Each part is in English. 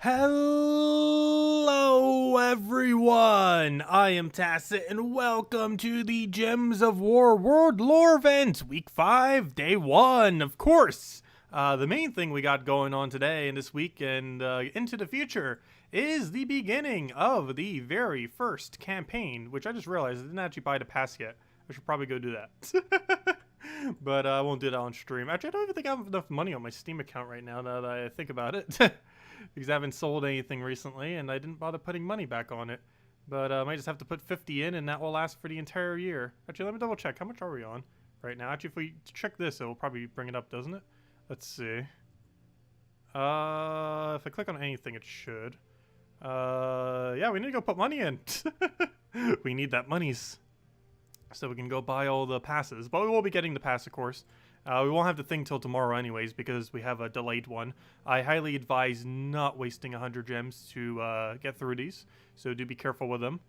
Hello everyone, I am Tacet and welcome to the Gems of War World Lore event, week 5, day 1, of course. The main thing we got going on today and this week and into the future is the beginning of the very first campaign, which I just realized I didn't actually buy the pass yet. I should probably go do that. But I won't do that on stream. Actually, I don't even think I have enough money on my Steam account right now that I think about it. Because I haven't sold anything recently and I didn't bother putting money back on it. But I might just have to put 50 in and that will last for the entire year. Actually, let me double check. How much are we on right now? Actually, if we check this, it will probably bring it up, doesn't it? Let's see. If I click on anything, it should. Yeah, we need to go put money in. We need that monies. So we can go buy all the passes. But we will be getting the pass, of course. We won't have the thing till tomorrow anyways because we have a delayed one. I highly advise not wasting 100 gems to get through these. So do be careful with them.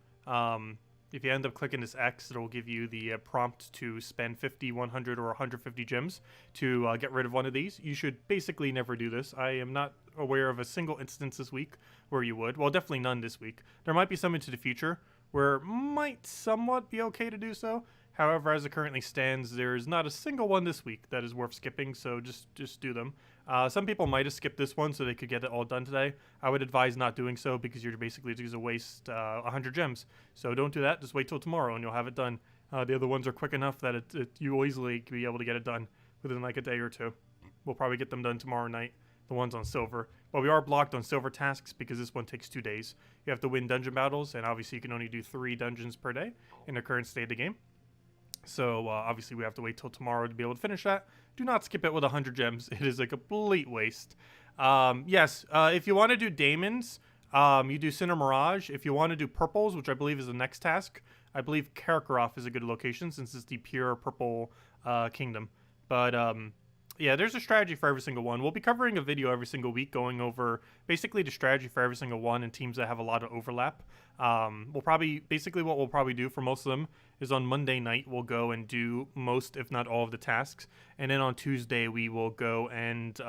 If you end up clicking this X, it'll give you the prompt to spend 50, 100, or 150 gems to get rid of one of these. You should basically never do this. I am not aware of a single instance this week where you would. Well, definitely none this week. There might be some into the future where it might somewhat be okay to do so. However, as it currently stands, there's not a single one this week that is worth skipping, so just do them. Some people might have skipped this one so they could get it all done today. I would advise not doing so because you're basically just going to waste 100 gems. So don't do that. Just wait till tomorrow and you'll have it done. The other ones are quick enough that you will easily be able to get it done within like a day or two. We'll probably get them done tomorrow night, the ones on silver. But we are blocked on silver tasks because this one takes 2 days. You have to win dungeon battles, and obviously you can only do 3 dungeons per day in the current state of the game. So obviously we have to wait till tomorrow to be able to finish that. Do not skip it with 100 gems. It is a complete waste. Yes, if you want to do Daemons, you do Cinder Mirage. If you want to do Purples, which I believe is the next task, I believe Karakarov is a good location since it's the pure purple kingdom. But yeah, there's a strategy for every single one. We'll be covering a video every single week going over basically the strategy for every single one and teams that have a lot of overlap. Basically what we'll probably do for most of them is on Monday night, we'll go and do most, if not all of the tasks. And then on Tuesday, we will go and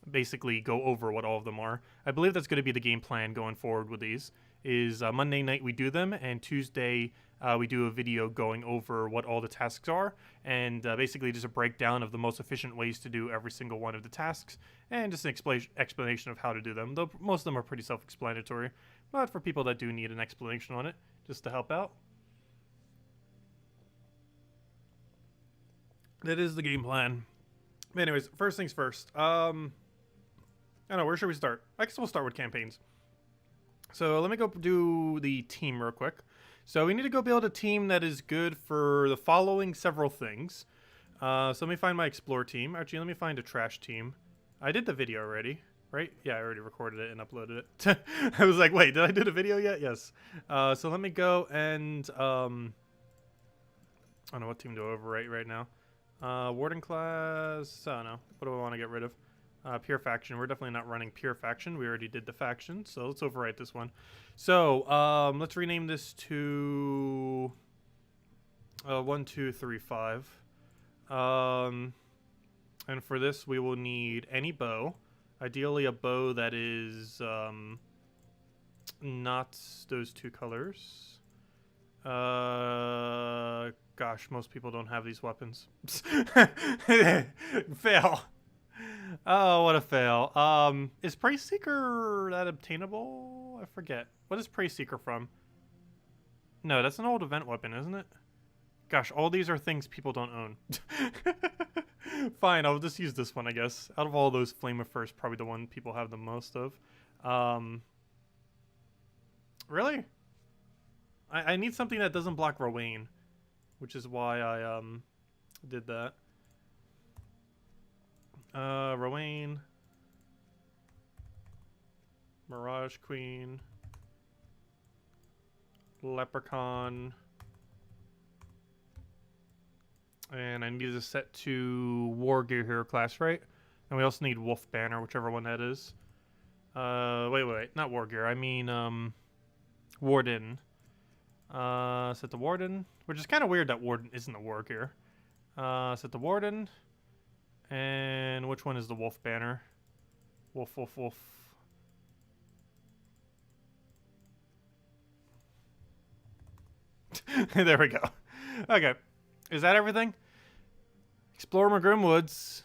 basically go over what all of them are. I believe that's going to be the game plan going forward with these. Is Monday night we do them, and Tuesday we do a video going over what all the tasks are, and basically just a breakdown of the most efficient ways to do every single one of the tasks, and just an explanation of how to do them, though most of them are pretty self-explanatory, but for people that do need an explanation on it, just to help out. That is the game plan. But anyways, first things first. I don't know, where should we start? I guess we'll start with campaigns. So let me go do the team real quick. So we need to go build a team that is good for the following several things. So let me find my explore team. Actually, let me find a trash team. I did the video already, right? Yeah, I already recorded it and uploaded it. I was like, wait, did I do the video yet? Yes. So let me go and I don't know what team to overwrite right now. Warden class, I don't know. What do I want to get rid of? Pure faction. We're definitely not running pure faction. We already did the faction, so let's overwrite this one. So let's rename this to 1, 2, 3, 5. And for this, we will need any bow. Ideally, a bow that is not those 2 colors. Gosh, most people don't have these weapons. Fail. Oh, what a fail. Is Prey Seeker that obtainable? I forget. What is Prey Seeker from? No, that's an old event weapon, isn't it? Gosh, all these are things people don't own. Fine, I'll just use this one, I guess. Out of all those, Flame of First, probably the one people have the most of. Really? I need something that doesn't block Rowan, which is why I did that. Rowan, Mirage Queen, Leprechaun, and I need to set to War Gear Hero class, right? And we also need Wolf Banner, whichever one that is. Wait, not War Gear. I mean, Warden. Set the Warden, which is kind of weird that Warden isn't a War Gear. Set the Warden. And which one is the Wolf Banner? Wolf. There we go. Okay. Is that everything? Explore Magrim Woods.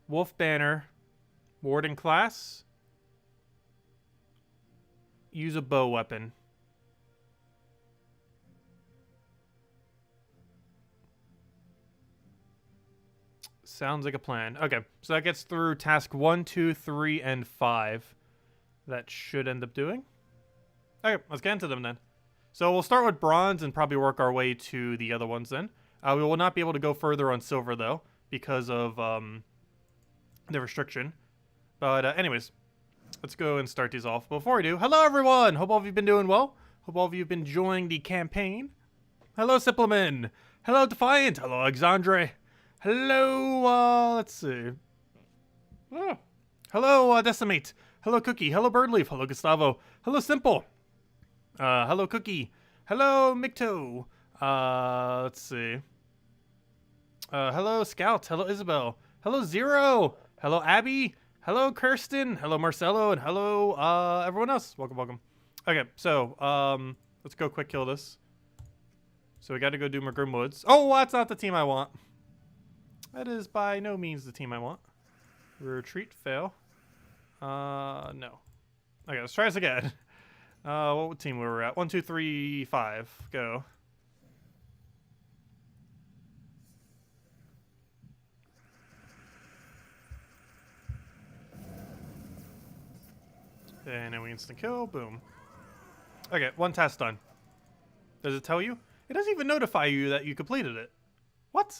Wolf Banner. Warden class. Use a bow weapon. Sounds like a plan. Okay, so that gets through task 1, 2, 3, and 5. That should end up doing. Okay, let's get into them then. So we'll start with bronze and probably work our way to the other ones then. We will not be able to go further on silver though, because of the restriction. But anyways, let's go and start these off. Before we do, hello everyone! Hope all of you have been doing well. Hope all of you have been enjoying the campaign. Hello Supplement. Hello Defiant. Hello Alexandre. Hello, let's see. Oh. Hello, Decimate. Hello, Cookie. Hello, Birdleaf. Hello, Gustavo. Hello, Simple. Hello, Cookie. Hello, Micto. Let's see. Hello, Scout. Hello, Isabel. Hello, Zero. Hello, Abby. Hello, Kirsten. Hello, Marcelo. And hello, everyone else. Welcome, welcome. Okay, so, let's go quick kill this. So we got to go do Magrim Woods. Oh, that's not the team I want. That is by no means the team I want. Retreat, fail. No. Okay, let's try this again. What team were we at? 1, 2, 3, 5. Go. And then we instant kill. Boom. Okay, one task done. Does it tell you? It doesn't even notify you that you completed it. What?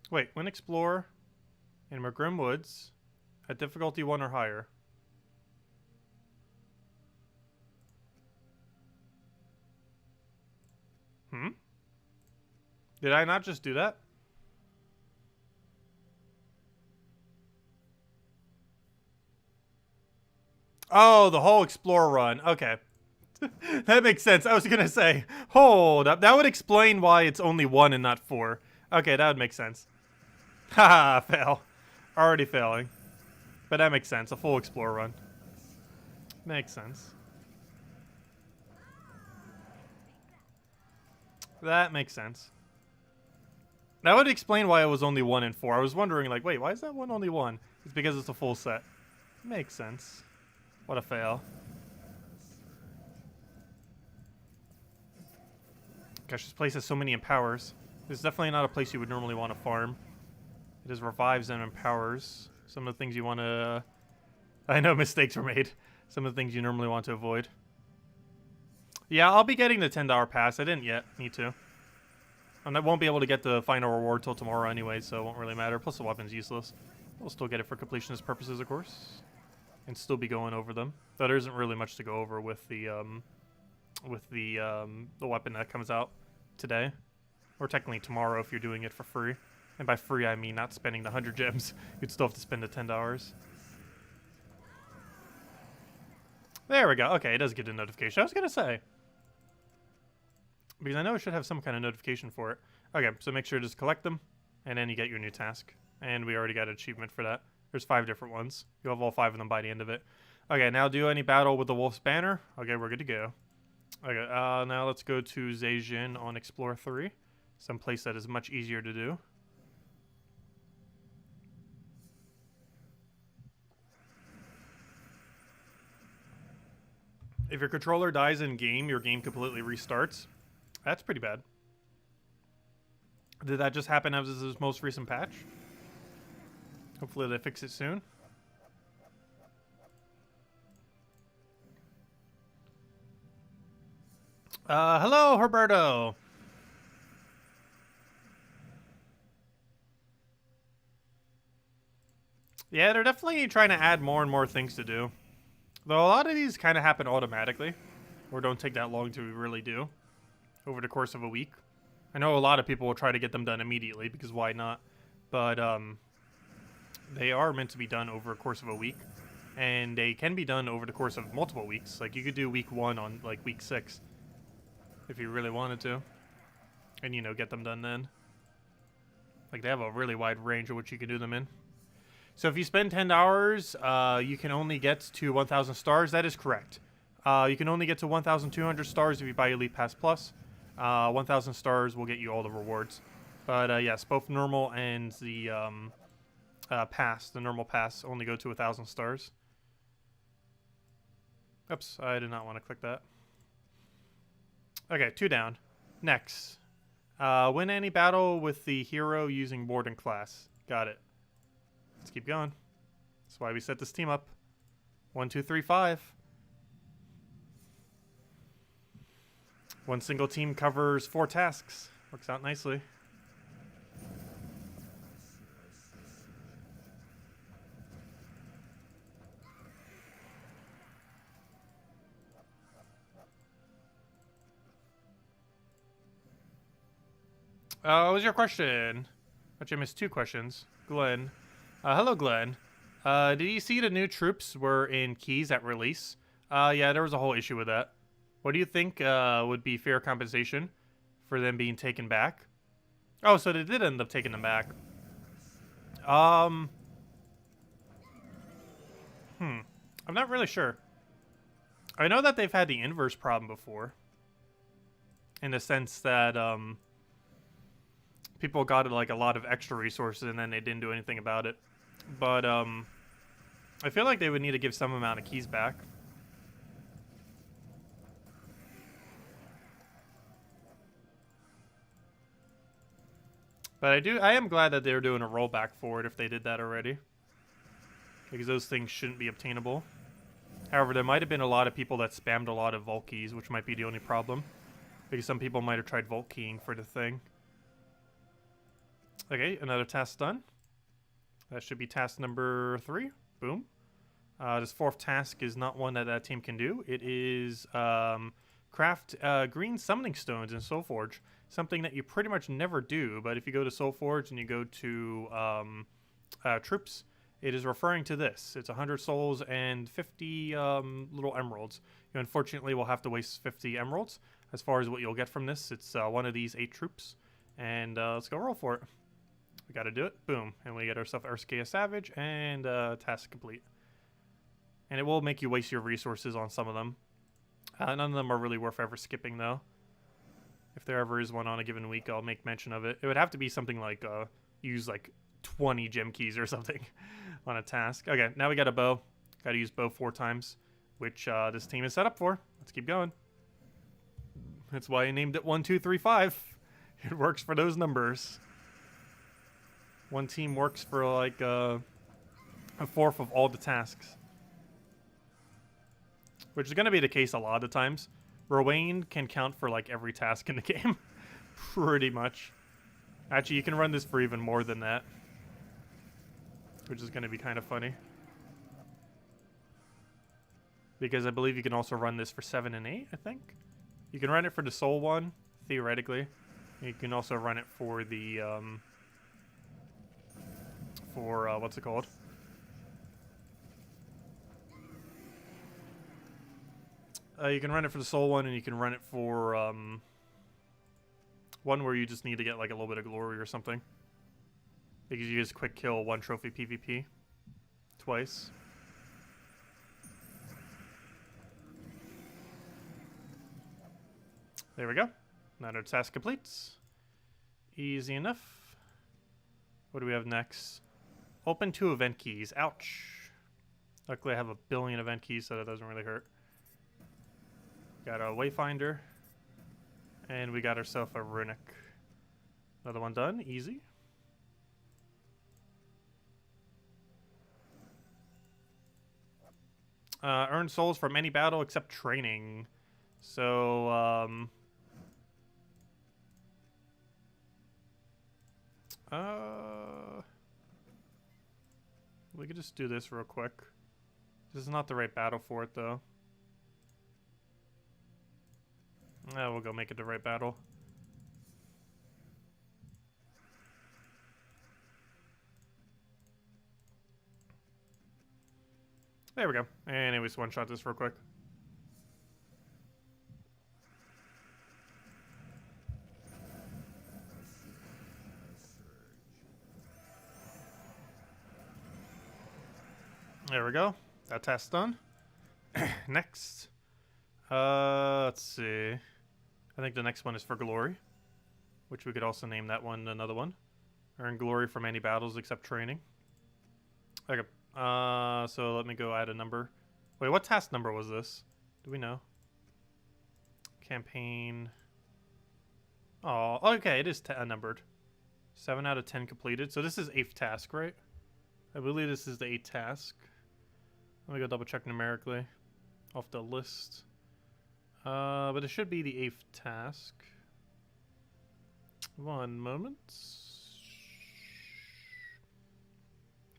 Wait, when explore in Magrim Woods at difficulty 1 or higher. Did I not just do that? Oh, the whole explore run. Okay. That makes sense. I was gonna say, hold up. That would explain why it's only 1 and not 4. Okay, that would make sense. Haha, fail. Already failing. But that makes sense. A full explore run. Makes sense. That makes sense. That would explain why it was only 1 and 4. I was wondering, like, wait, why is that one only 1? It's because it's a full set. Makes sense. What a fail. Gosh, this place has so many empowers. This is definitely not a place you would normally want to farm. It is revives and empowers. Some of the things you want to... I know mistakes were made. Some of the things you normally want to avoid. Yeah, I'll be getting the $10 pass. I didn't yet need to. And I won't be able to get the final reward till tomorrow anyway, so it won't really matter. Plus the weapon's useless. We'll still get it for completionist purposes, of course. And still be going over them. Though there isn't really much to go over with the weapon that comes out today. Or technically tomorrow if you're doing it for free. And by free, I mean not spending the 100 gems. You'd still have to spend the $10. There we go. Okay, it does get a notification. I was going to say. Because I know it should have some kind of notification for it. Okay, so make sure to just collect them. And then you get your new task. And we already got an achievement for that. There's 5 different ones. You'll have all 5 of them by the end of it. Okay, now do any battle with the Wolf's Banner. Okay, we're good to go. Okay, now let's go to Zhejian on Explore 3. Some place that is much easier to do. If your controller dies in game, your game completely restarts. That's pretty bad. Did that just happen as this most recent patch? Hopefully they fix it soon. Hello, Herberto. Yeah, they're definitely trying to add more and more things to do. Though a lot of these kind of happen automatically, or don't take that long to really do over the course of a week. I know a lot of people will try to get them done immediately, because why not? But they are meant to be done over a course of a week, and they can be done over the course of multiple weeks. Like, you could do week 1 on, like, week 6, if you really wanted to, and, you know, get them done then. Like, they have a really wide range of what you can do them in. So if you spend $10, you can only get to 1,000 stars. That is correct. You can only get to 1,200 stars if you buy Elite Pass Plus. 1,000 stars will get you all the rewards. But yes, both normal and the pass, the normal pass, only go to 1,000 stars. Oops, I did not want to click that. Okay, 2 down. Next. Win any battle with the hero using board and class. Got it. Let's keep going. That's why we set this team up. 1, 2, 3, 5. One single team covers 4 tasks. Works out nicely. What was your question? Actually, I missed 2 questions. Glenn. Hello, Glenn. Did you see the new troops were in keys at release? Yeah, there was a whole issue with that. What do you think would be fair compensation for them being taken back? Oh, so they did end up taking them back. I'm not really sure. I know that they've had the inverse problem before. In the sense that, people got like a lot of extra resources and then they didn't do anything about it. But I feel like they would need to give some amount of keys back. But I am glad that they're doing a rollback for it if they did that already. Because those things shouldn't be obtainable. However, there might have been a lot of people that spammed a lot of vault keys, which might be the only problem. Because some people might have tried vault keying for the thing. Okay, another task done. That should be task number 3. Boom. This 4th task is not one that team can do. It is craft green summoning stones in Soulforge. Something that you pretty much never do, but if you go to Soulforge and you go to troops, it is referring to this. It's 100 souls and 50 little emeralds. You unfortunately will have to waste 50 emeralds. As far as what you'll get from this, it's one of these 8 troops. And let's go roll for it. We got to do it. Boom. And we get ourselves Urskea Savage and task complete. And it will make you waste your resources on some of them. None of them are really worth ever skipping, though. If there ever is one on a given week, I'll make mention of it. It would have to be something like use like 20 gem keys or something on a task. Okay, now we got a bow. Got to use bow 4 times, which this team is set up for. Let's keep going. That's why I named it 1, 2, 3, 5. It works for those numbers. One team works for like a 4th of all the tasks. Which is going to be the case a lot of times. Rowan can count for like every task in the game. Pretty much. Actually, you can run this for even more than that. Which is going to be kind of funny. Because I believe you can also run this for 7 and 8, I think. You can run it for the soul one, theoretically. You can also run it for the, what's it called? You can run it for the soul one, and you can run it for, one where you just need to get, like, a little bit of glory or something. Because you just quick kill 1 trophy PvP. Twice. There we go. Another task completes. Easy enough. What do we have next? Open 2 event keys. Ouch. Luckily I have a billion event keys, so that doesn't really hurt. Got a Wayfinder. And we got ourselves a Runic. Another one done. Easy. Earn souls from any battle except training. So, we could just do this real quick. This is not the right battle for it, though. We'll go make it the right battle. There we go. Anyways, one-shot this real quick. There we go. That task's done. Next. Let's see. I think the next one is for glory, which we could also name that one another one. Earn glory from any battles except training. Okay. So let me go add a number. Wait, what task number was this? Do we know? Campaign. Oh, okay, it is numbered. 7 out of 10 completed. So this is 8th task, right? I believe this is the 8th task. Let me go double check numerically off the list. But it should be the 8th task. One moment.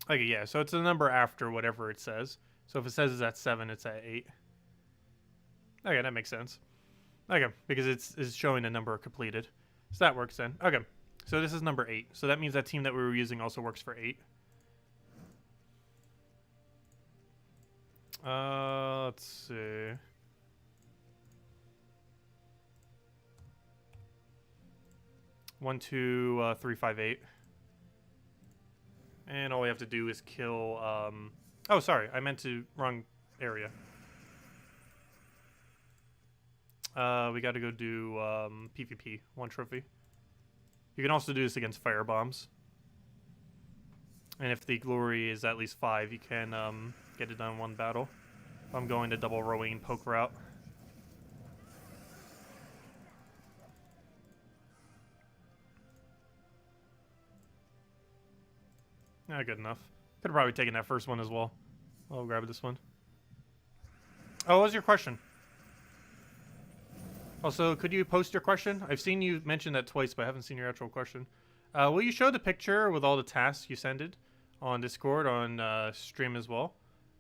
Okay, yeah, so it's a number after whatever it says. So if it says it's at 7, it's at 8. Okay, that makes sense. Okay, because it's showing the number completed. So that works then. Okay, so this is number 8. So that means that team that we were using also works for 8. Let's see. One, 2, 3, 5, 8. And all we have to do is kill, oh, sorry, I meant to, wrong area. We gotta go do, PvP, 1 trophy. You can also do this against fire bombs. And if the glory is at least 5, you can, get it done in 1 battle. I'm going to double rowing poke route. Not good enough. Could have probably taken that first one as well. I'll grab this one. Oh, what was your question? Also, could you post your question? I've seen you mention that twice, but I haven't seen your actual question. Will you show the picture with all the tasks you sent it on Discord, on stream as well?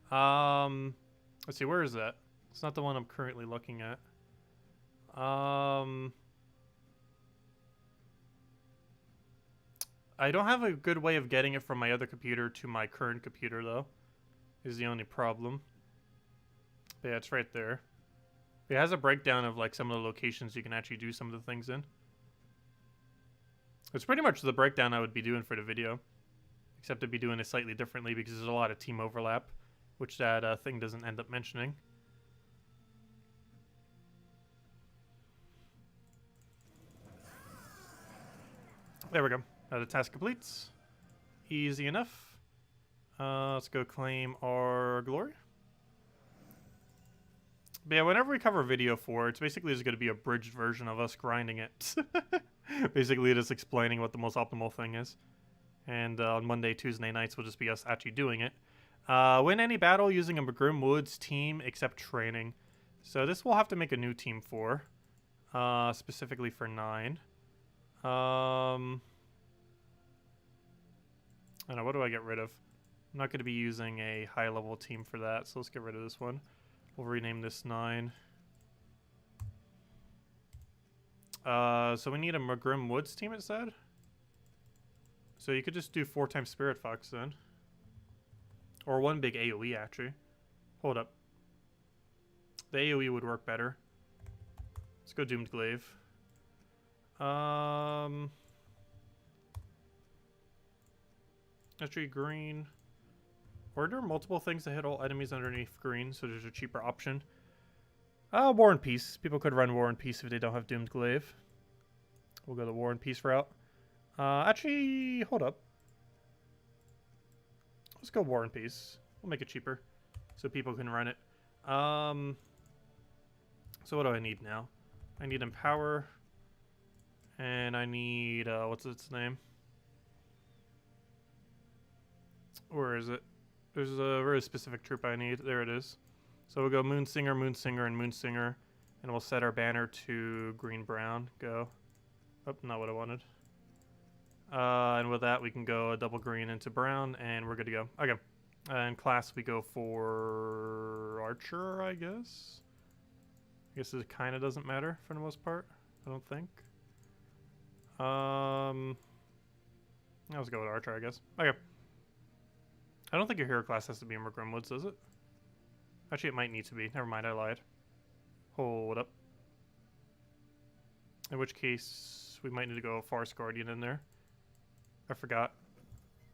Let's see, where is that? It's not the one I'm currently looking at. I don't have a good way of getting it from my other computer to my current computer, though. Is the only problem. But yeah, it's right there. It has a breakdown of like some of the locations you can actually do some of the things in. It's pretty much the breakdown I would be doing for the video. Except I'd be doing it slightly differently because there's a lot of team overlap. Which that thing doesn't end up mentioning. There we go. The task completes. Easy enough. Let's go claim our glory. But yeah, whenever we cover video 4, it's basically just going to be a bridged version of us grinding it. Basically just explaining what the most optimal thing is. And on Monday, Tuesday nights will just be us actually doing it. Win any battle using a McGrim Woods team except training. So this we'll have to make a new team for. Specifically for 9. I don't know, what do I get rid of? I'm not going to be using a high level team for that, so let's get rid of this one. We'll rename this 9. So we need a McGrim Woods team, it said? So you could just do 4 times Spirit Fox then. Or 1 big AoE, actually. Hold up. The AoE would work better. Let's go Doomed Glaive. Actually, green. Are there multiple things that hit all enemies underneath green, so there's a cheaper option? War and Peace. People could run War and Peace if they don't have Doomed Glaive. We'll go the War and Peace route. Actually, hold up. Let's go War and Peace. We'll make it cheaper so people can run it. So what do I need now? I need Empower. And I need, what's its name? Where is it? There's a very specific troop I need. There it is. So we'll go Moonsinger, Moonsinger, and Moonsinger. And we'll set our banner to green-brown. Go. Oh, not what I wanted. And with that, we can go a double green into brown, and we're good to go. Okay. And class, we go for Archer, I guess. I guess it kind of doesn't matter for the most part. I don't think. Let's go with Archer, I guess. Okay. I don't think your hero class has to be in McGrim Woods, does it? Actually, it might need to be. Never mind, I lied. Hold up. In which case, we might need to go Forest Guardian in there. I forgot.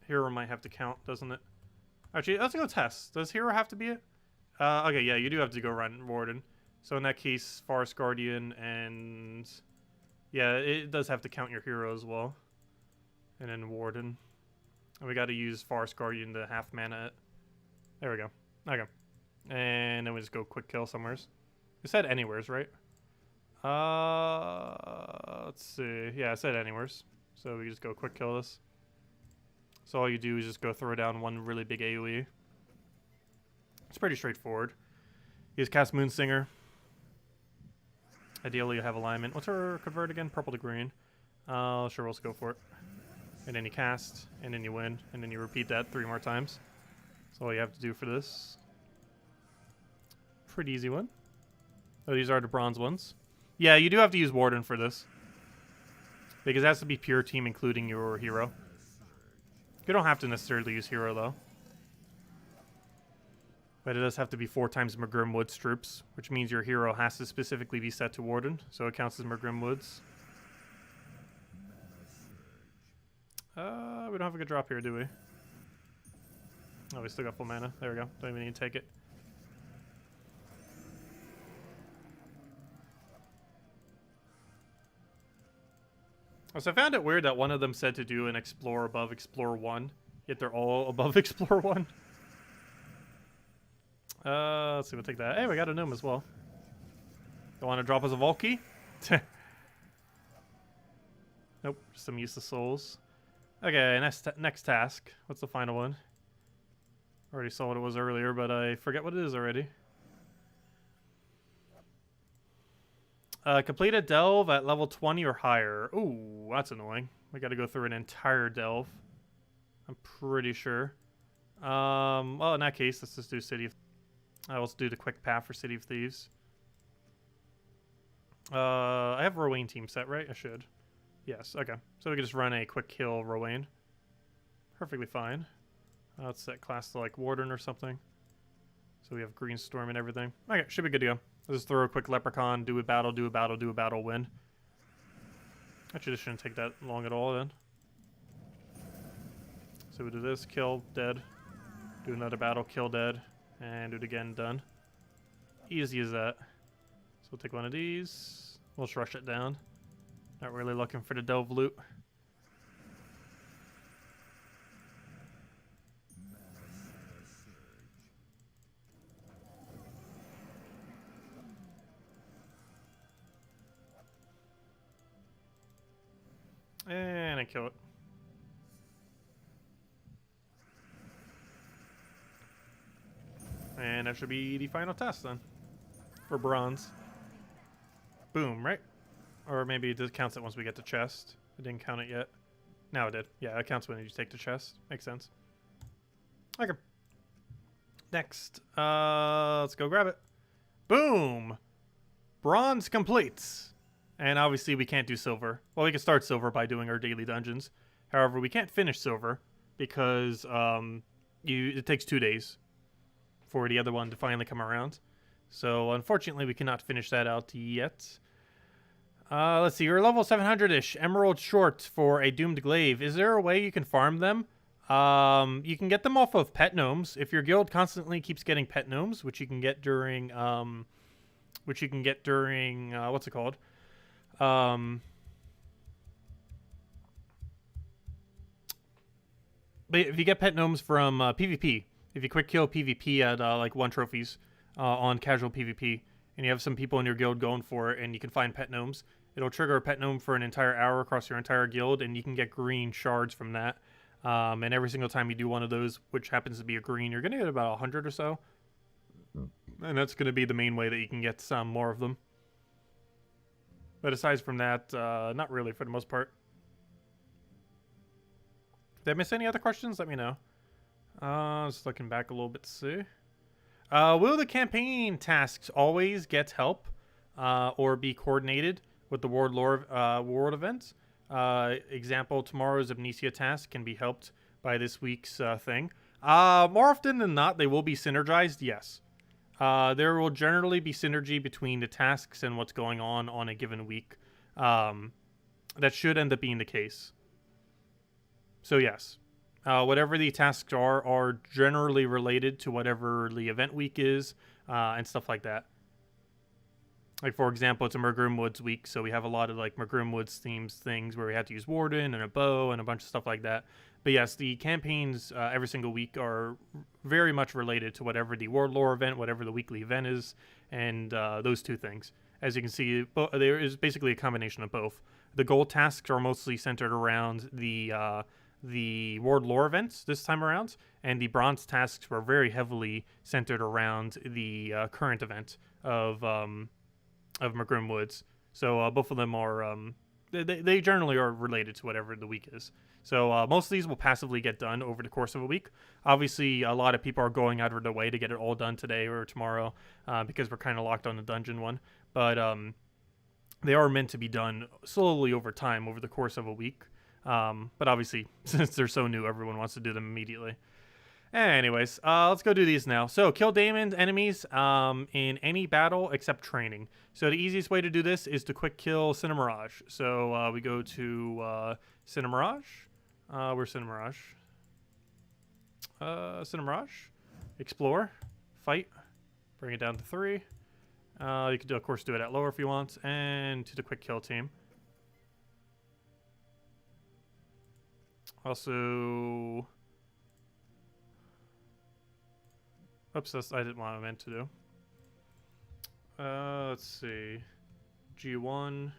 Hero might have to count, doesn't it? Actually, let's go test. Does Hero have to be it? Okay, yeah, you do have to go run Warden. So in that case, Forest Guardian and... Yeah, it does have to count your hero as well. And then Warden. And we got to use Forest Guardian to half mana it. There we go. Okay. And then we just go quick kill somewheres. It said anywheres, right? Let's see. Yeah, it said anywheres. So we just go quick kill this. So all you do is just go throw down one really big AoE. It's pretty straightforward. You just cast Moonsinger. Ideally, you have alignment. What's her convert again? Purple to green. Sure, we'll just go for it. And then you cast, and then you win, and then you repeat that 3 more times. That's all you have to do for this. Pretty easy one. Oh, these are the bronze ones. Yeah, you do have to use Warden for this. Because it has to be pure team, including your hero. You don't have to necessarily use hero, though. But it does have to be 4 times Magrim Woods troops, which means your hero has to specifically be set to Warden, so it counts as Magrim Woods. We don't have a good drop here, do we? Oh, we still got full mana. There we go. Don't even need to take it. So I found it weird that one of them said to do an Explore above Explore 1, yet they're all above Explore 1. Let's see, we'll take that. Hey, we got a gnome as well. Don't want to drop us a Volkey? Nope, just some useless souls. Okay, next task. What's the final one? Already saw what it was earlier, but I forget what it is already. Complete a delve at level 20 or higher. Ooh, that's annoying. We got to go through an entire delve. I'm pretty sure. Well, in that case, let's just do City of... let's do the quick path for City of Thieves. I have Rowan team set, right? I should. Yes, okay. So we can just run a quick kill Rowan. Perfectly fine. Let's set class to like Warden or something. So we have Green Storm and everything. Okay, should be good to go. Let's just throw a quick Leprechaun, do a battle, do a battle, do a battle, win. Actually, this shouldn't take that long at all then. So we do this, kill, dead. Do another battle, kill, dead. And do it again, done. Easy as that. So we'll take one of these. We'll just rush it down. Not really looking for the delve loot. And I kill it. And that should be the final test then. For bronze. Boom, right? Or maybe it just counts it once we get to chest. It didn't count it yet. Now it did. Yeah, it counts when you take the chest. Makes sense. Okay. Next. Let's go grab it. Boom! Bronze completes. And obviously we can't do silver. Well, we can start silver by doing our daily dungeons. However, we can't finish silver because it takes 2 days for the other one to finally come around. So unfortunately, we cannot finish that out yet. Let's see. You're level 700-ish. Emerald short for a Doomed Glaive. Is there a way you can farm them? You can get them off of pet gnomes. If your guild constantly keeps getting pet gnomes, which you can get during, what's it called? But if you get pet gnomes from PvP, if you quick kill PvP at like 1 trophies on casual PvP, and you have some people in your guild going for it, and you can find pet gnomes, it'll trigger a pet gnome for an entire hour across your entire guild, and you can get green shards from that. And every single time you do one of those, which happens to be a green, you're going to get about 100 or so. And that's going to be the main way that you can get some more of them. But aside from that, not really for the most part. Did I miss any other questions? Let me know. Just looking back a little bit to see. Will the campaign tasks always get help or be coordinated with the World event? Example, tomorrow's Amnesia task can be helped by this week's thing. More often than not, they will be synergized, yes. There will generally be synergy between the tasks and what's going on a given week. That should end up being the case. So yes, whatever the tasks are generally related to whatever the event week is and stuff like that. Like, for example, it's a RimWorld week, so we have a lot of, like, RimWorld themes things where we have to use Warden and a bow and a bunch of stuff like that. But yes, the campaigns every single week are very much related to whatever the World Lore event, whatever the weekly event is, and those two things. As you can see, there is basically a combination of both. The gold tasks are mostly centered around the World Lore events this time around, and the bronze tasks were very heavily centered around the current event of RimWorld. So both of them are they generally are related to whatever the week is. So most of these will passively get done over the course of a week. Obviously, a lot of people are going out of their way to get it all done today or tomorrow because we're kind of locked on the dungeon one. But they are meant to be done slowly over time over the course of a week. But obviously, since they're so new, everyone wants to do them immediately. Anyways, let's go do these now. So, kill Damon's enemies in any battle except training. So, the easiest way to do this is to quick kill Cinemirage. So, we go to Cinemirage. Where's Cinemirage? Cinemirage. Explore. Fight. Bring it down to 3. You could, of course, do it at lower if you want. And to the quick kill team. Also... Oops, I didn't want what I meant to do. Let's see. G1,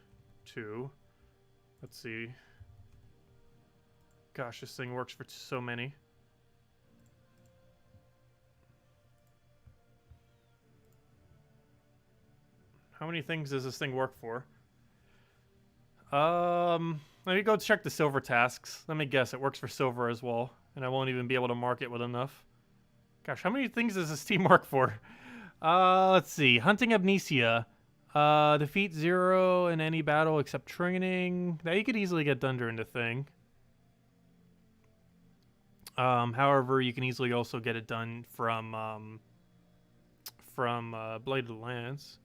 2. Let's see. Gosh, this thing works for so many. How many things does this thing work for? Let me go check the silver tasks. Let me guess, it works for silver as well. And I won't even be able to mark it with enough. Gosh, how many things does this team work for? Let's see. Hunting Amnesia. Defeat 0 in any battle except training. That you could easily get done during the thing. However, you can easily also get it done from Bladed Lands.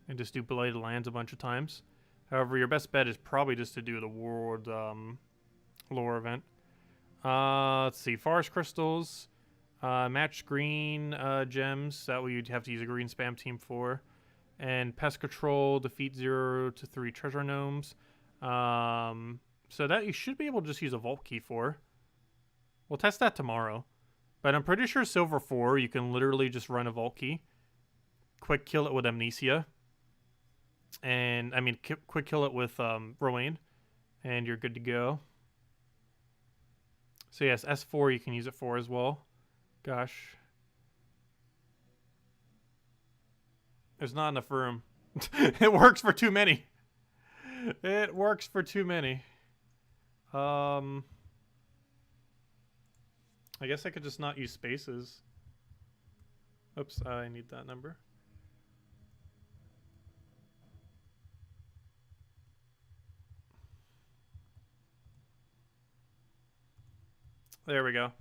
And just do Bladed Lands a bunch of times. However, your best bet is probably just to do the World Lore event. Let's see. Forest Crystals. Match green gems. That way you'd have to use a green spam team for. And Pest Control, defeat 0 to 3 treasure gnomes. So that you should be able to just use a vault key for. We'll test that tomorrow. But I'm pretty sure silver 4, you can literally just run a vault key. Quick kill it with Amnesia. And, I mean, quick kill it with Rowan. And you're good to go. So yes, S4 you can use it for as well. Gosh. There's not enough room. It works for too many. It works for too many. I guess I could just not use spaces. Oops, I need that number. There we go.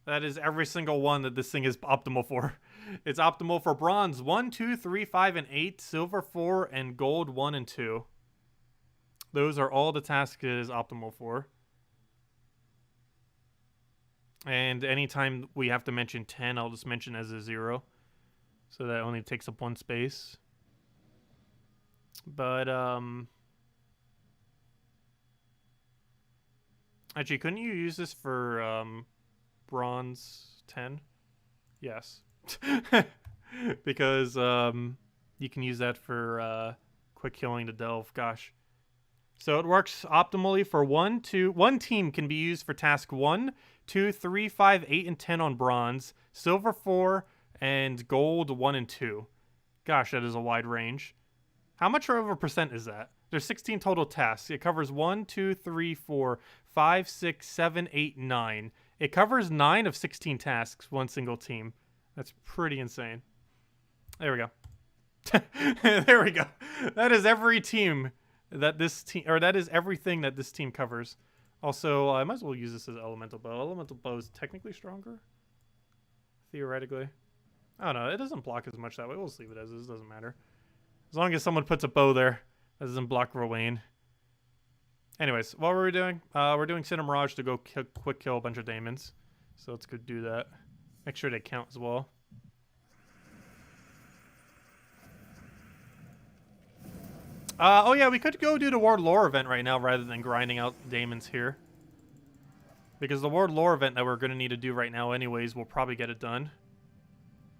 That is every single one that this thing is optimal for. It's optimal for bronze 1, 2, 3, 5, and 8, silver 4, and gold 1 and 2. Those are all the tasks it is optimal for. And anytime we have to mention 10, I'll just mention as a 0. So that only takes up 1 space. But, actually, couldn't you use this for, bronze 10? Yes. Because you can use that for quick killing the delve. Gosh. So it works optimally for 1 team can be used for task 1, 2, 3, 5, 8, and 10 on bronze, silver 4, and gold 1 and 2. Gosh, that is a wide range. How much over percent is that? There's 16 total tasks. It covers 1, 2, 3, 4, 5, 6, 7, 8, 9. It covers 9 of 16 tasks, one single team. That's pretty insane. There we go. There we go. That is every team that this team, or that is everything that this team covers. Also, I might as well use this as elemental bow. Elemental bow is technically stronger, theoretically. I don't know. It doesn't block as much that way. We'll just leave it as is. Doesn't matter. As long as someone puts a bow there, that doesn't block Rowan. Anyways, what were we doing? We're doing Cinemirage to go quick kill a bunch of Daemons. So let's go do that. Make sure they count as well. Oh yeah, we could go do the Ward Lore event right now rather than grinding out Daemons here. Because the Ward Lore event that we're going to need to do right now anyways will probably get it done.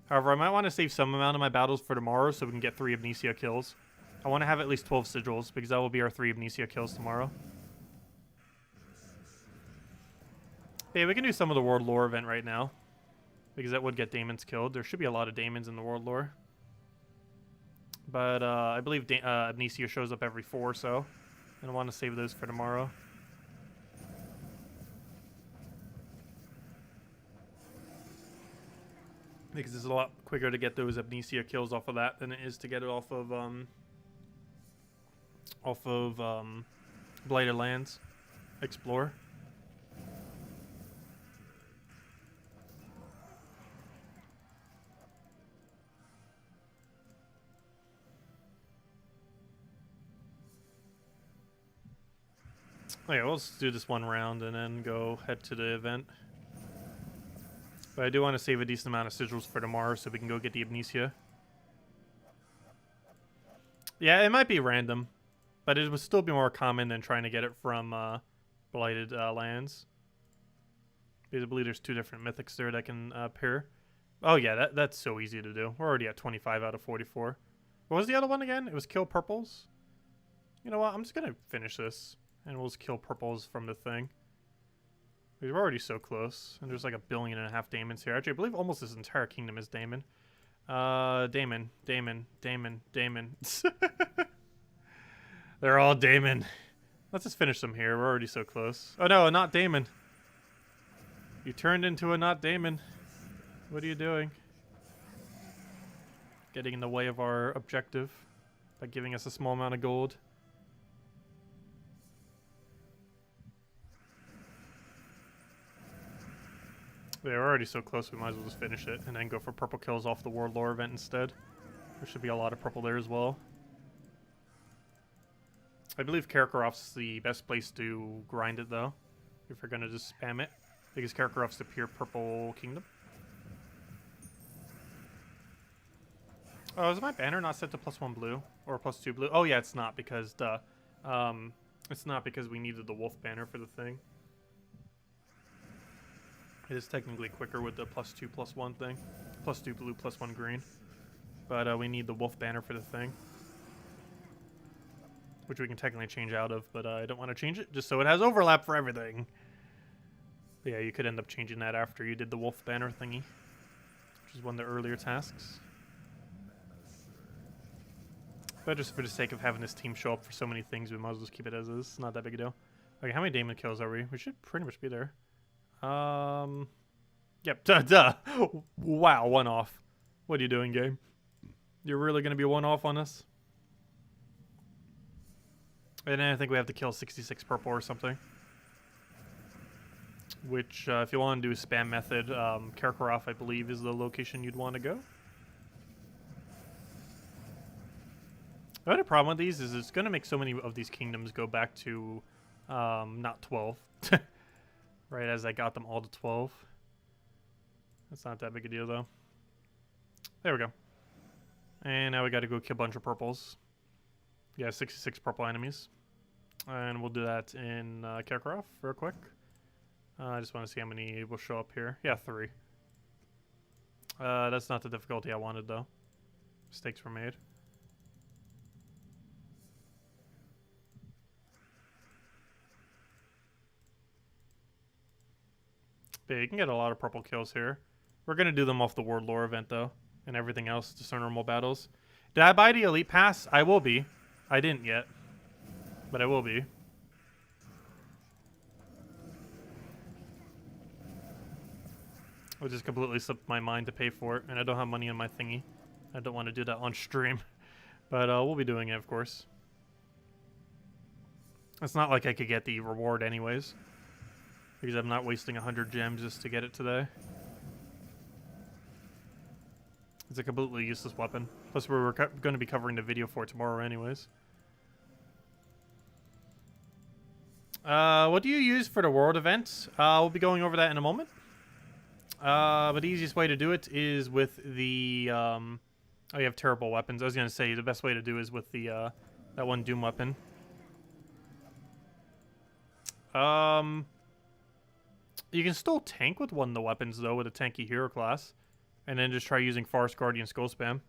However, I might want to save some amount of my battles for tomorrow so we can get 3 Amnesia kills. I want to have at least 12 sigils because that will be our 3 Amnesia kills tomorrow. Yeah, we can do some of the World Lore event right now. Because that would get Daemons killed. There should be a lot of Daemons in the World Lore. But I believe Amnesia shows up every 4 or so. And I want to save those for tomorrow. Because it's a lot quicker to get those Amnesia kills off of that than it is to get it off of Blighted Lands. Explore. Okay, we'll just do this one round and then go head to the event. But I do want to save a decent amount of sigils for tomorrow so we can go get the Amnesia. Yeah, it might be random, but it would still be more common than trying to get it from Blighted Lands. Because I believe there's 2 different mythics there that can pair. Oh yeah, that's so easy to do. We're already at 25 out of 44. What was the other one again? It was kill purples? You know what? I'm just going to finish this. And we'll just kill purples from the thing. We're already so close. And there's like 1.5 billion Daemons here. Actually, I believe almost this entire kingdom is Daemon. Daemon. They're all Daemon. Let's just finish them here. We're already so close. Oh no, not Daemon. You turned into a not Daemon. What are you doing? Getting in the way of our objective by giving us a small amount of gold. Yeah, we're already so close, we might as well just finish it and then go for purple kills off the World Lore event instead. There should be a lot of purple there as well. I believe Karkaroff's the best place to grind it, though, if you're going to just spam it, because Karkaroff's the pure purple kingdom. Oh, is my banner not set to +1 blue? Or +2 blue? Oh, yeah, it's not, because it's not because we needed the wolf banner for the thing. It is technically quicker with the +2/+1 thing. +2 blue, +1 green. But we need the wolf banner for the thing. Which we can technically change out of, but I don't want to change it, just so it has overlap for everything. But yeah, you could end up changing that after you did the wolf banner thingy. Which is one of the earlier tasks. But just for the sake of having this team show up for so many things, we might as well just keep it as is. It's not that big a deal. Okay, how many Daemon kills are we? We should pretty much be there. Yep, duh. Wow, 1 off. What are you doing, game? You're really gonna be 1 off on us? And then I think we have to kill 66 purple or something. Which, if you want to do a spam method, Karkaroff, I believe, is the location you'd want to go. The other problem with these is it's going to make so many of these kingdoms go back to not 12. Right as I got them all to 12. That's not that big a deal, though. There we go. And now we got to go kill a bunch of purples. Yeah, 66 purple enemies. And we'll do that in Karkaroff real quick. I just want to see how many will show up here. Yeah, 3. That's not the difficulty I wanted, though. Mistakes were made. But yeah, you can get a lot of purple kills here. We're going to do them off the World Lore event, though. And everything else, just normal battles. Did I buy the Elite Pass? I will be. I didn't yet. But I will be. I just completely slipped my mind to pay for it. And I don't have money in my thingy. I don't want to do that on stream. But we'll be doing it, of course. It's not like I could get the reward anyways. Because I'm not wasting 100 gems just to get it today. It's a completely useless weapon. Plus, we're going to be covering the video for it tomorrow anyways. What do you use for the world event? We'll be going over that in a moment. But the easiest way to do it is with the... oh, you have terrible weapons. I was going to say the best way to do is with the That one Doom weapon. You can still tank with one of the weapons, though, with a tanky hero class. And then just try using Forest Guardian Skull Spam.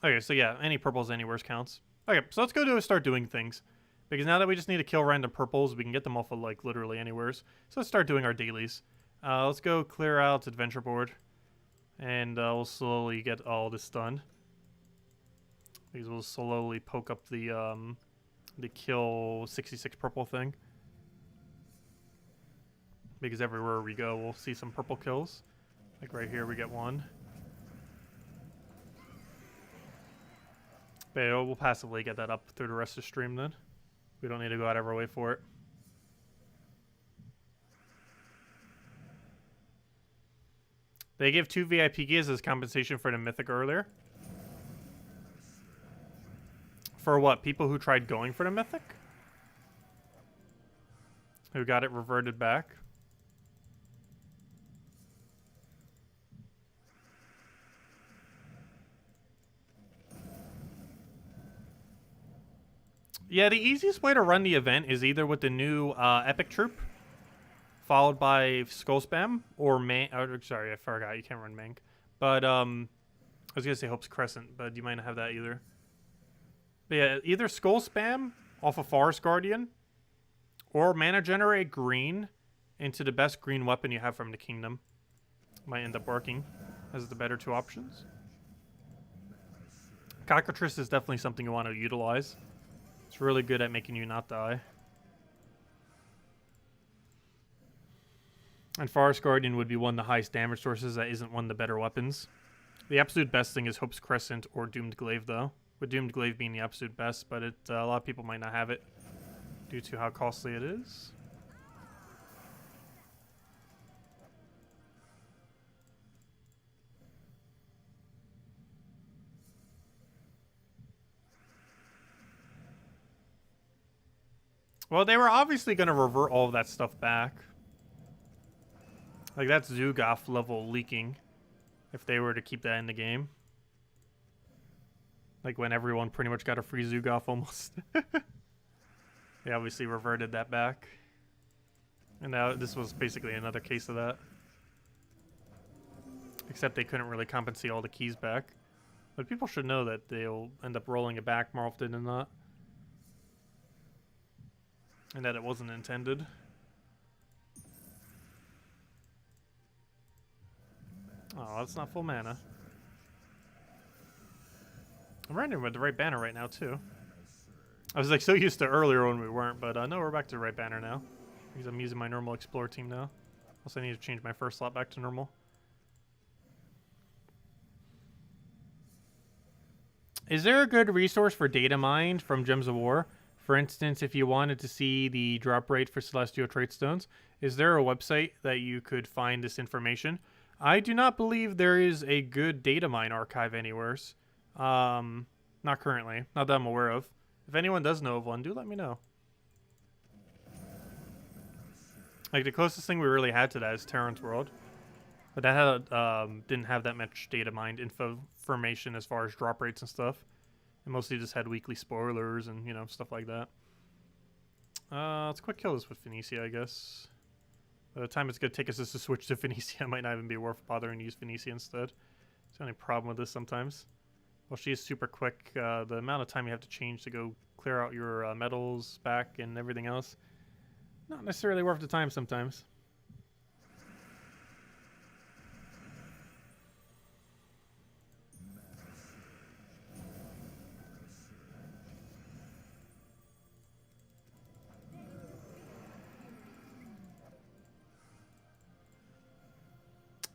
Okay, so yeah, any purples anywhere counts. Okay, so let's go start doing things. Because now that we just need to kill random purples, we can get them off of, like, literally anywheres. So let's start doing our dailies. Let's go clear out Adventure Board. And we'll slowly get all this done. Because we'll slowly poke up the kill 66 purple thing. Because everywhere we go, we'll see some purple kills. Like right here, we get one. But yeah, we'll passively get that up through the rest of the stream then. We don't need to go out of our way for it. They give 2 VIP gears as compensation for the mythic earlier. For what? People who tried going for the mythic? Who got it reverted back? Yeah, the easiest way to run the event is either with the new Epic Troop, followed by Skull Spam, or sorry, I forgot, you can't run Mank. But, I was gonna say Hope's Crescent, but you might not have that either. But yeah, either Skull Spam off of Forest Guardian, or Mana Generate green into the best green weapon you have from the Kingdom. Might end up working as the better 2 options. Cockatrice is definitely something you want to utilize. It's really good at making you not die. And Forest Guardian would be one of the highest damage sources that isn't one of the better weapons. The absolute best thing is Hope's Crescent or Doomed Glaive, though. With Doomed Glaive being the absolute best, but a lot of people might not have it due to how costly it is. Well, they were obviously going to revert all of that stuff back. Like, that's Zugoff level leaking. If they were to keep that in the game. Like, when everyone pretty much got a free Zugoff almost. They obviously reverted that back. And now this was basically another case of that. Except they couldn't really compensate all the keys back. But people should know that they'll end up rolling it back more often than not. And that it wasn't intended. Oh, that's not full mana. I'm running with the right banner right now, too. I was like so used to earlier when we weren't, but no, we're back to the right banner now. Because I'm using my normal Explorer team now. Also, I need to change my first slot back to normal. Is there a good resource for data mined from Gems of War? For instance, if you wanted to see the drop rate for Celestial Trait Stones, is there a website that you could find this information? I do not believe there is a good data mine archive anywheres. Not currently. Not that I'm aware of. If anyone does know of one, do let me know. Like, the closest thing we really had to that is Terran's World. But that had, didn't have that much data mined information as far as drop rates and stuff. It mostly just had weekly spoilers and, you know, stuff like that. Let's quick kill this with Phoenicia, I guess. By the time it's going to take us just to switch to Phoenicia, it might not even be worth bothering to use Phoenicia instead. It's the only problem with this sometimes. Well, she is super quick. The amount of time you have to change to go clear out your metals back and everything else, not necessarily worth the time sometimes.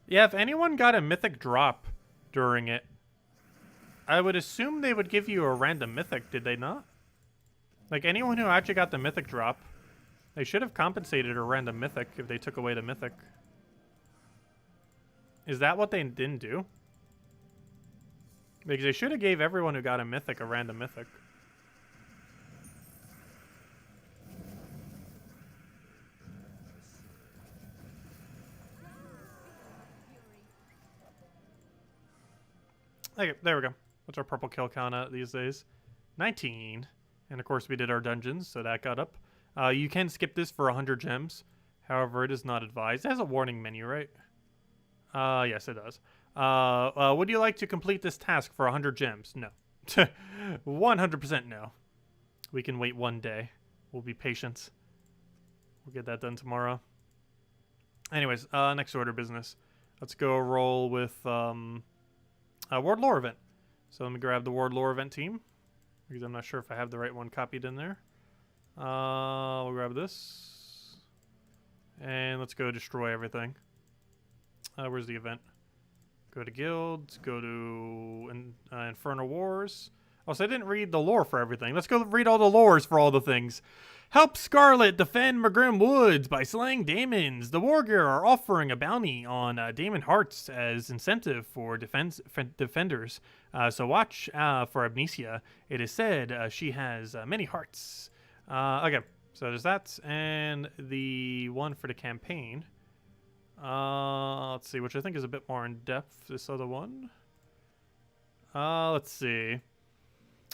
Yeah, if anyone got a mythic drop during it, I would assume they would give you a random mythic, did they not? Like, anyone who actually got the mythic drop, they should have compensated a random mythic if they took away the mythic. Is that what they didn't do? Because they should have gave everyone who got a mythic a random mythic. Okay, there we go. What's our purple kill count at these days? 19. And of course we did our dungeons, so that got up. You can skip this for 100 gems. However, it is not advised. It has a warning menu, right? Yes, it does. Would you like to complete this task for 100 gems? No. 100% no. We can wait 1 day. We'll be patient. We'll get that done tomorrow. Anyways, next order of business. Let's go roll with World Lore event. So let me grab the World Lore event team, because I'm not sure if I have the right one copied in there. We'll grab this. And let's go destroy everything. Where's the event? Go to guilds, go to Infernal Wars. Oh, so I didn't read the lore for everything. Let's go read all the lores for all the things. Help Scarlet defend Magrim Woods by slaying Daemons. The Wargear are offering a bounty on Daemon Hearts as incentive for defenders. So watch for Amnesia. It is said she has many hearts. Okay, so there's that. And the one for the campaign. Let's see, which I think is a bit more in depth, this other one. Let's see.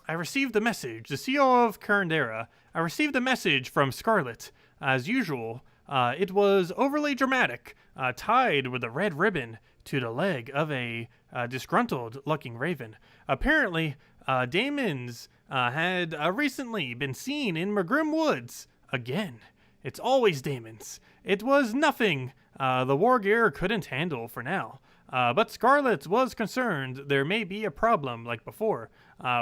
I received a message. The CEO of Currendera. I received a message from Scarlet. As usual, it was overly dramatic, tied with a red ribbon to the leg of a disgruntled looking raven. Apparently, Daemons had recently been seen in Magrim Woods. Again, it's always Daemons. It was nothing the Wargear couldn't handle for now. But Scarlet was concerned there may be a problem like before,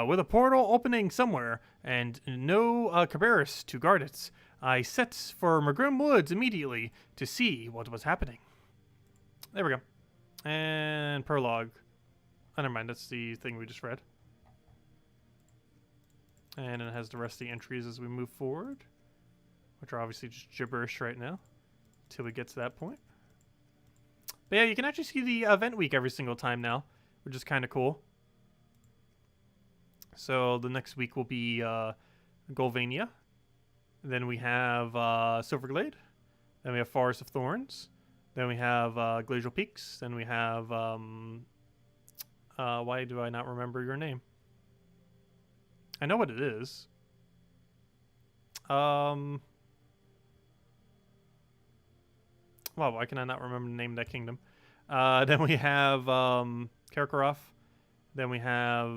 with a portal opening somewhere and no Cabarrus to guard it. I set for Magrim Woods immediately to see what was happening. There we go. And prologue. Oh, never mind, that's the thing we just read. And it has the rest of the entries as we move forward, which are obviously just gibberish right now, till we get to that point. But yeah, you can actually see the event week every single time now, which is kind of cool. So the next week will be Golvania. Then we have Silverglade. Then we have Forest of Thorns. Then we have Glacial Peaks. Then we have... why do I not remember your name? I know what it is. Wow, why can I not remember the name of that kingdom? Then we have Karkaroff. Then we have...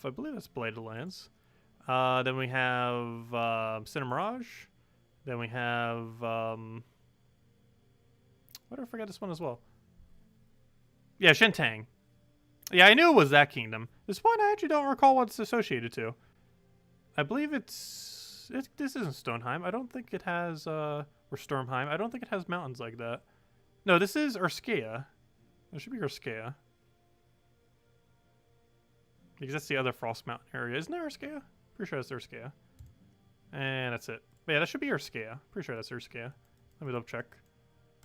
I believe that's Bladed Lands. Then we have Cinemirage. Then we have... why did I forget this one as well? Yeah, Shintang. Yeah, I knew it was that kingdom. This one I actually don't recall what it's associated to. I believe this isn't Stoneheim. I don't think it has... or Stormheim. I don't think it has mountains like that. No, this is Urskea. It should be Urskea. Because that's the other Frost Mountain area. Isn't there Urskea? Pretty sure that's Urskea. And that's it. But yeah, that should be Urskea. Pretty sure that's Urskea. Let me double check.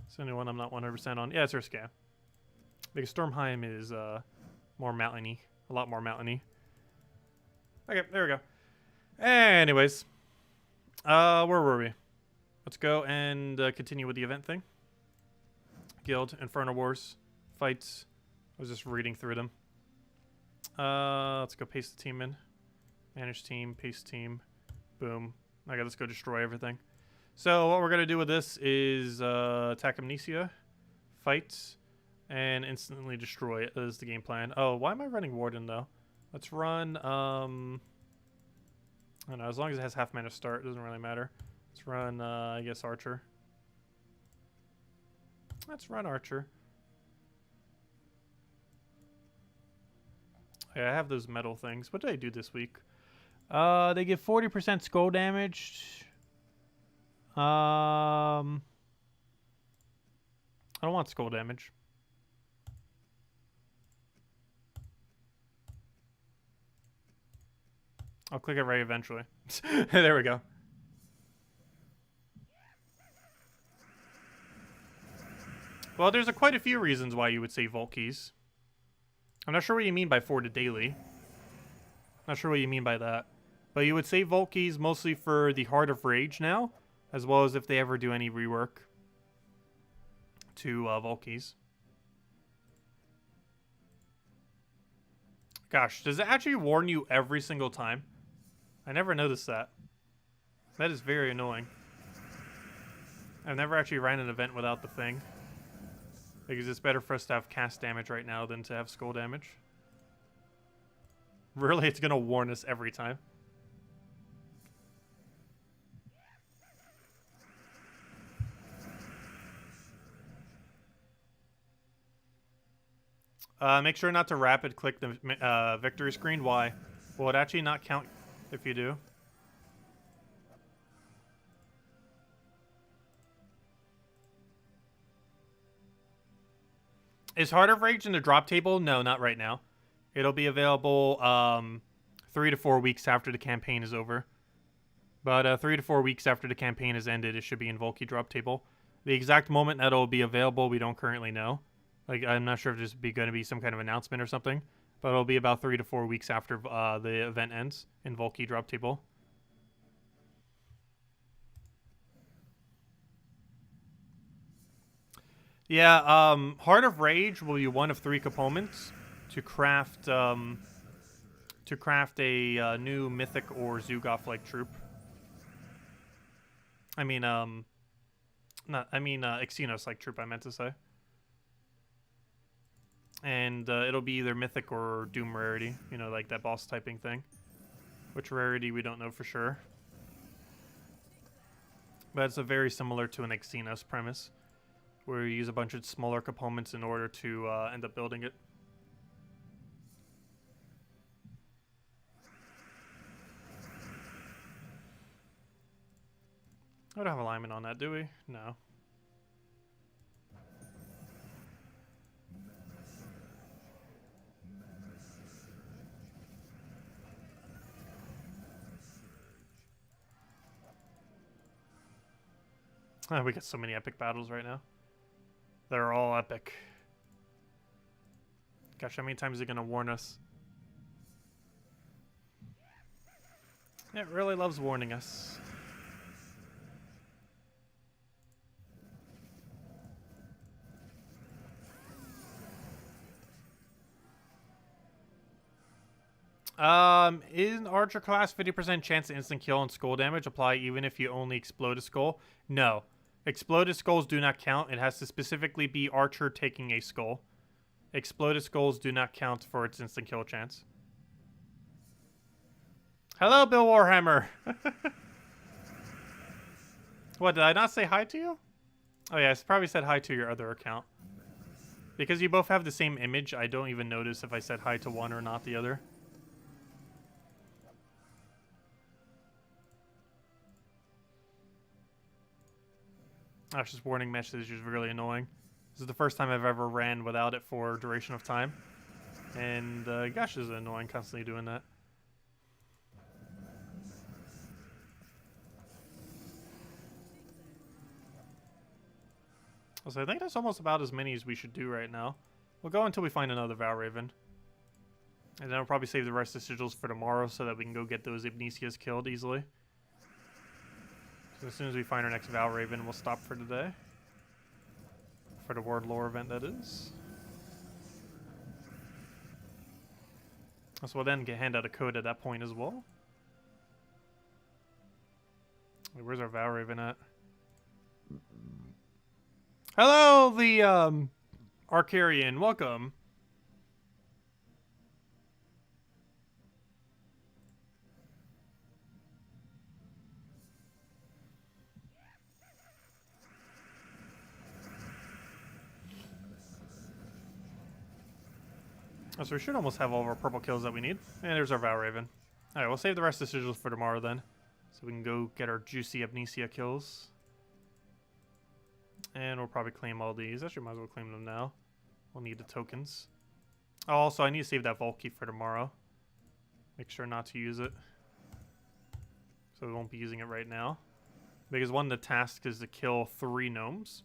It's the only one I'm not 100% on. Yeah, it's Urskea. Because Stormheim is more mountainy. A lot more mountainy. Okay, there we go. Anyways. Where were we? Let's go and continue with the event thing. Guild, Infernal Wars, fights. I was just reading through them. Let's go paste the team in. Manage team, paste team. Boom. Okay, let's go destroy everything. So what we're going to do with this is attack Amnesia, fight, and instantly destroy it. That is the game plan. Oh, why am I running Warden, though? Let's run... I don't know, as long as it has half mana start, it doesn't really matter. Let's run, I guess, Archer. Let's run Archer. Okay, I have those metal things. What did I do this week? They give 40% skull damage. I don't want skull damage. I'll click it right eventually. There we go. Well, there's quite a few reasons why you would save Vault Keys. I'm not sure what you mean by for the daily. Not sure what you mean by that. But you would save Vault Keys mostly for the Heart of Rage now, as well as if they ever do any rework to Vault Keys. Gosh, does it actually warn you every single time? I never noticed that. That is very annoying. I've never actually ran an event without the thing. Because it's better for us to have cast damage right now than to have skull damage. Really, it's gonna warn us every time. Make sure not to rapid click the victory screen. Why? Will it actually not count if you do? Is Heart of Rage in the drop table? No, not right now. It'll be available 3 to 4 weeks after the campaign is over. But 3 to 4 weeks after the campaign has ended, it should be in Volky drop table. The exact moment that it'll be available, we don't currently know. Like, I'm not sure if there's going to be some kind of announcement or something. But it'll be about 3 to 4 weeks after the event ends in Volky drop table. Yeah, Heart of Rage will be one of 3 components to craft a new Mythic or Zugoth-like troop. I mean, Xenos-like troop, I meant to say. And it'll be either Mythic or Doom rarity, you know, like that boss typing thing. Which rarity we don't know for sure. But it's a very similar to an Xenos premise, where you use a bunch of smaller components in order to end up building it. We don't have alignment on that, do we? No. We got so many epic battles right now. They're all epic. Gosh, how many times is it going to warn us? It really loves warning us. In Archer class, 50% chance to instant kill and skull damage apply even if you only explode a skull? No. Exploded skulls do not count. It has to specifically be Archer taking a skull. Exploded skulls do not count for its instant kill chance. Hello, Bill Warhammer. What, did I not say hi to you? Oh yeah, I probably said hi to your other account. Because you both have the same image, I don't even notice if I said hi to one or not the other. Gosh, this warning message is really annoying. This is the first time I've ever ran without it for duration of time. And gosh, this is annoying constantly doing that. So I think that's almost about as many as we should do right now. We'll go until we find another Valraven. And then I'll probably save the rest of the sigils for tomorrow so that we can go get those Ibnesias killed easily. So as soon as we find our next Valraven, we'll stop for today. For the Word Lore event, that is. So we'll then hand out a code at that point as well. Wait, where's our Valraven at? Hello, the AnarchyChampion. Welcome. Oh, so we should almost have all of our purple kills that we need. And there's our Valraven. Alright, we'll save the rest of the sigils for tomorrow then. So we can go get our juicy Amnesia kills. And we'll probably claim all these. Actually, might as well claim them now. We'll need the tokens. Oh, also, I need to save that Volky for tomorrow. Make sure not to use it. So we won't be using it right now. Because one of the tasks is to kill 3 gnomes.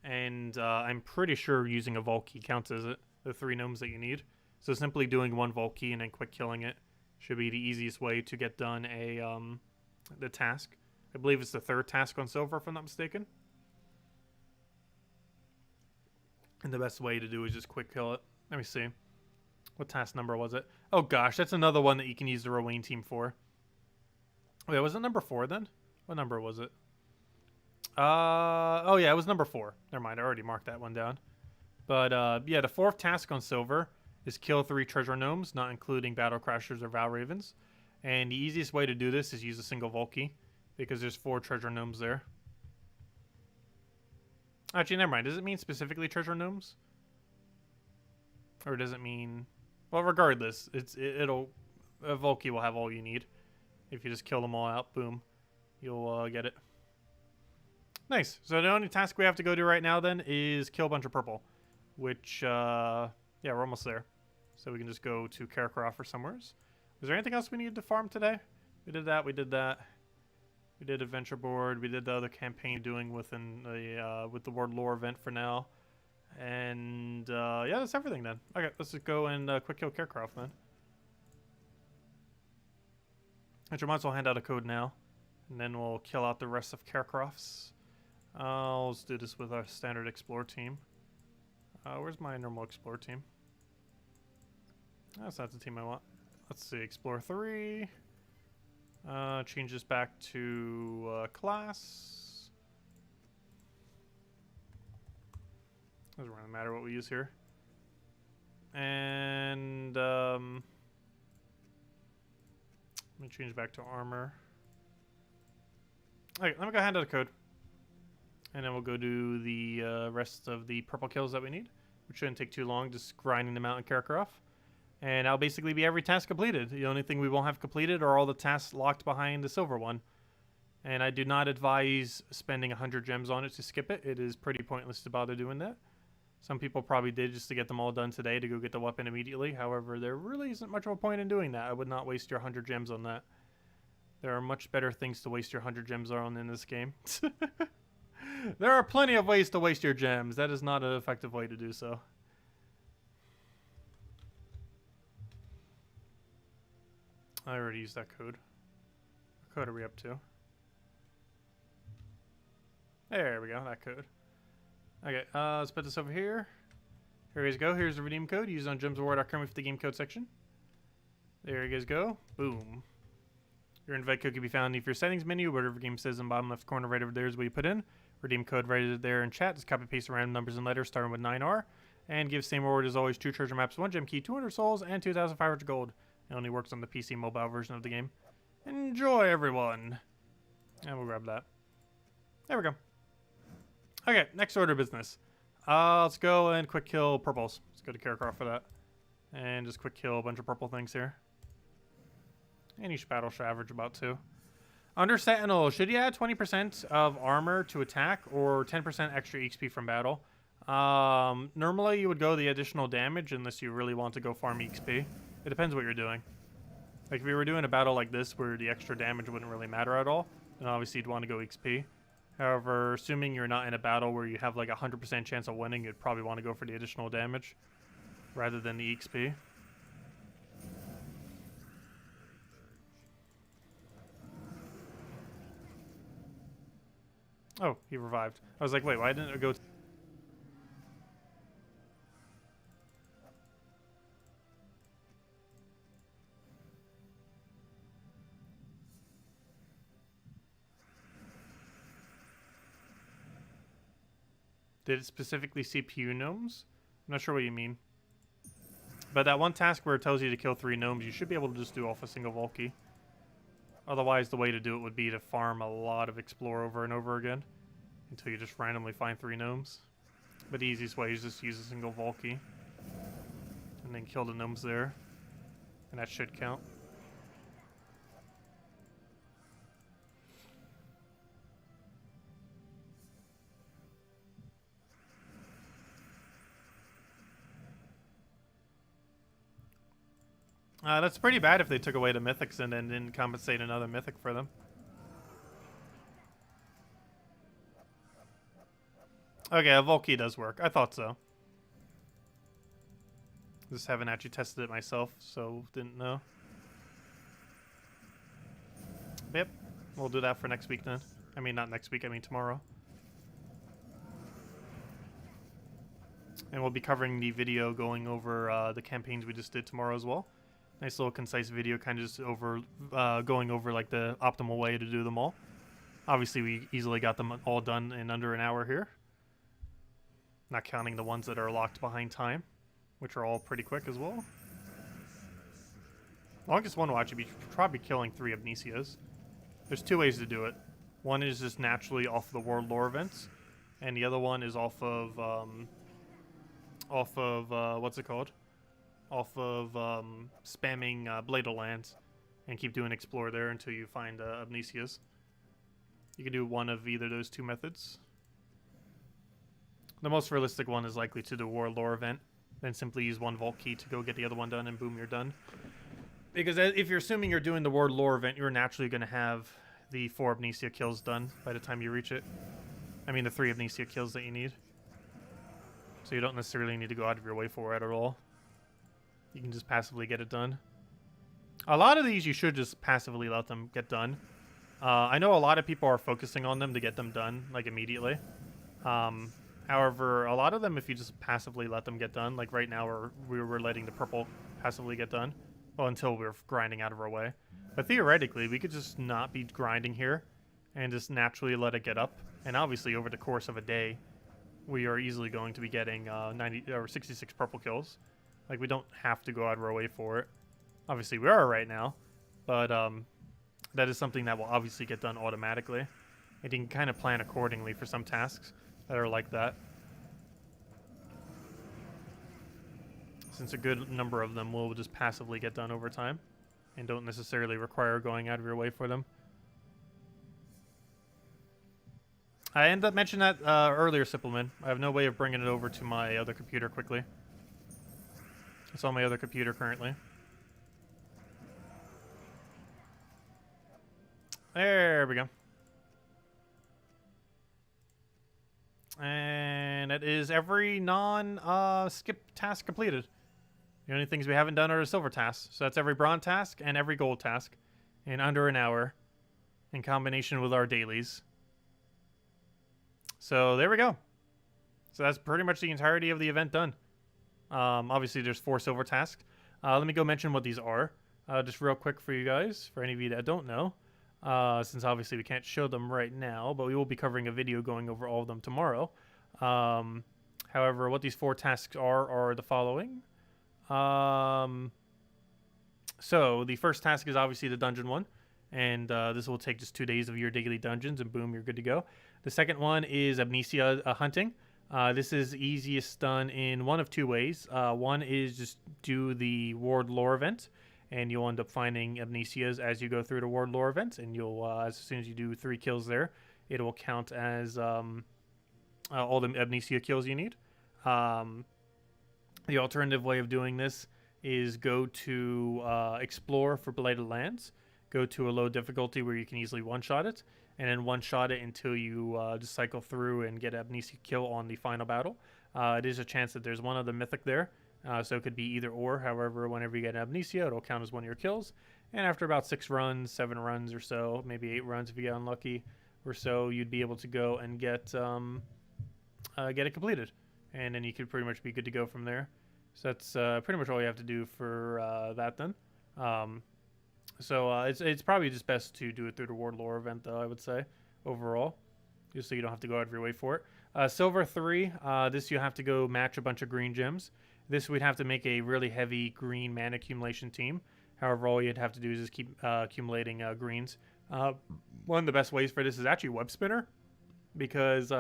And I'm pretty sure using a Volky counts as it. The 3 gnomes that you need. So simply doing 1 Volky and then quick killing it should be the easiest way to get done the task. I believe it's the 3rd task on silver, if I'm not mistaken. And the best way to do is just quick kill it. Let me see. What task number was it? Oh gosh, that's another one that you can use the Rowan team for. Wait, was it number 4 then? What number was it? Oh yeah, it was number 4. Never mind, I already marked that one down. But yeah, the 4th task on silver is kill 3 treasure gnomes, not including battle crashers or Val Ravens. And the easiest way to do this is use a single Volky, because there's 4 treasure gnomes there. Actually, never mind. Does it mean specifically treasure gnomes? Or does it mean... Well, regardless, a Volky will have all you need. If you just kill them all out, boom, you'll get it. Nice. So the only task we have to go do right now then is kill a bunch of purple. Which, yeah, we're almost there. So we can just go to Karakrof or somewhere. Was there anything else we needed to farm today? We did that, we did that. We did Adventure Board, we did the other campaign doing within the, with the World Lore event for now. And, yeah, that's everything then. Okay, let's just go and quick kill Karakrof then. Actually, might as well hand out a code now. And then we'll kill out the rest of Karakrof's. Let's do this with our standard Explore team. Where's my normal Explore team? That's not the team I want. Let's see, Explore 3. Change this back to class. Doesn't really matter what we use here. And let me change back to armor. Okay, let me go hand out a code. And then we'll go do the rest of the purple kills that we need. Which shouldn't take too long, just grinding them out in Karakrof. And that'll basically be every task completed. The only thing we won't have completed are all the tasks locked behind the silver one. And I do not advise spending 100 gems on it to skip it. It is pretty pointless to bother doing that. Some people probably did just to get them all done today to go get the weapon immediately. However, there really isn't much of a point in doing that. I would not waste your 100 gems on that. There are much better things to waste your 100 gems on in this game. There are plenty of ways to waste your gems. That is not an effective way to do so. I already used that code. What code are we up to? There we go, that code. Okay, let's put this over here. Here you guys go. Here's the redeem code. Use on gemsofwar.com with the game code section. There you guys go. Boom. Your invite code can be found in your settings menu. Whatever game says in the bottom left corner right over there is what you put in. Redeem code right there in chat. Just copy paste the random numbers and letters starting with 9R. And give same reward as always 2 treasure maps, 1 gem key, 200 souls, and 2,500 gold. It only works on the PC mobile version of the game. Enjoy, everyone. And we'll grab that. There we go. Okay, next order of business. Let's go and quick kill purples. Let's go to Karakrof for that. And just quick kill a bunch of purple things here. And each battle should average about 2. Under Sentinel, should you add 20% of armor to attack or 10% extra XP from battle? Normally you would go the additional damage unless you really want to go farm XP. It depends what you're doing. Like if we were doing a battle like this where the extra damage wouldn't really matter at all, then obviously you'd want to go XP. However, assuming you're not in a battle where you have like a 100% chance of winning, you'd probably want to go for the additional damage rather than the XP. Oh, he revived. I was like, wait, why didn't it go... Did it specifically CPU gnomes? I'm not sure what you mean. But that one task where it tells you to kill 3 gnomes, you should be able to just do off a single Volky. Otherwise, the way to do it would be to farm a lot of Explore over and over again until you just randomly find 3 gnomes. But the easiest way is just use a single Volky and then kill the gnomes there. And that should count. That's pretty bad if they took away the mythics and then didn't compensate another mythic for them. Okay, a Volky does work. I thought so. Just haven't actually tested it myself, so didn't know. Yep, we'll do that for next week then. I mean, not next week, I mean tomorrow. And we'll be covering the video going over the campaigns we just did tomorrow as well. Nice little concise video, kind of just going over like the optimal way to do them all. Obviously, we easily got them all done in under an hour here. Not counting the ones that are locked behind time, which are all pretty quick as well. Longest one will actually be probably killing 3 Amnesias. There's 2 ways to do it. One is just naturally off the world lore events, and the other one is off of what's it called? Off of spamming Blade of Lands, and keep doing explore there until you find Amnesias. You can do one of either of those 2 methods. The most realistic one is likely to do a world lore event, then simply use 1 vault key to go get the other one done, and boom, you're done. Because if you're assuming you're doing the world lore event, you're naturally going to have the 4 Amnesia kills done by the time you reach it. I mean the 3 Amnesia kills that you need. So you don't necessarily need to go out of your way for it at all. You can just passively get it done. A lot of these you should just passively let them get done. I know a lot of people are focusing on them to get them done, like, immediately. However, a lot of them, if you just passively let them get done, like right now we're letting the purple passively get done. Well, until we're grinding out of our way. But theoretically, we could just not be grinding here and just naturally let it get up. And obviously, over the course of a day, we are easily going to be getting 90 or 66 purple kills. Like, we don't have to go out of our way for it. Obviously, we are right now, but that is something that will obviously get done automatically. And you can kind of plan accordingly for some tasks that are like that. Since a good number of them will just passively get done over time and don't necessarily require going out of your way for them. I ended up mentioning that earlier, Sippleman. I have no way of bringing it over to my other computer quickly. It's on my other computer currently. There we go. And that is every non-skip task completed. The only things we haven't done are the silver tasks. So that's every bronze task and every gold task in under an hour in combination with our dailies. So there we go. So that's pretty much the entirety of the event done. Obviously, there's 4 silver tasks. Let me go mention what these are. Just real quick for you guys, for any of you that don't know. Since obviously we can't show them right now, but we will be covering a video going over all of them tomorrow. However, what these 4 tasks are the following. So the first task is obviously the dungeon one, and this will take just 2 days of your daily dungeons, and boom, you're good to go. The second one is Amnesia hunting. This is easiest done in one of 2 ways. One is just do the World Lore event, and you'll end up finding Amnesias as you go through the World Lore events, and you'll as soon as you do 3 kills there, it will count as all the Amnesia kills you need. The alternative way of doing this is go to Explore for Blade of Lands, go to a low difficulty where you can easily one-shot it, and then one-shot it until you just cycle through and get Amnesia kill on the final battle. It is a chance that there's one other mythic there, so it could be either or. However, whenever you get Amnesia, it'll count as one of your kills, and after about 6 runs, 7 runs or so, maybe 8 runs if you get unlucky or so, you'd be able to go and get it completed. And then you could pretty much be good to go from there. So that's pretty much all you have to do for that then. It's probably just best to do it through the World Lore event, though, I would say, overall. Just so you don't have to go out of your way for it. Silver 3, this you have to go match a bunch of green gems. This we'd have to make a really heavy green mana accumulation team. However, all you'd have to do is just keep accumulating greens. One of the best ways for this is actually Web Spinner, because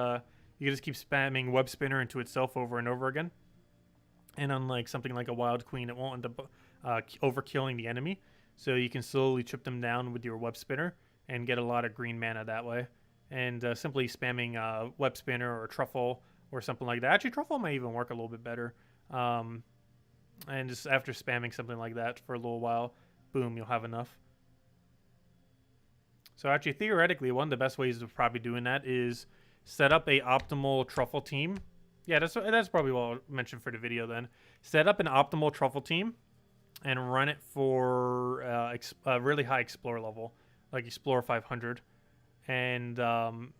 you can just keep spamming Web Spinner into itself over and over again. And unlike something like a Wild Queen, it won't end up overkilling the enemy. So you can slowly chip them down with your Web Spinner and get a lot of green mana that way. And simply spamming Web Spinner or Truffle or something like that. Actually, Truffle might even work a little bit better. And just after spamming something like that for a little while, boom, you'll have enough. So actually, theoretically, one of the best ways of probably doing that is set up a optimal Truffle team. Yeah, that's probably what I'll mention for the video then. Set up an optimal Truffle team and run it for a really high Explore level, like Explore 500. and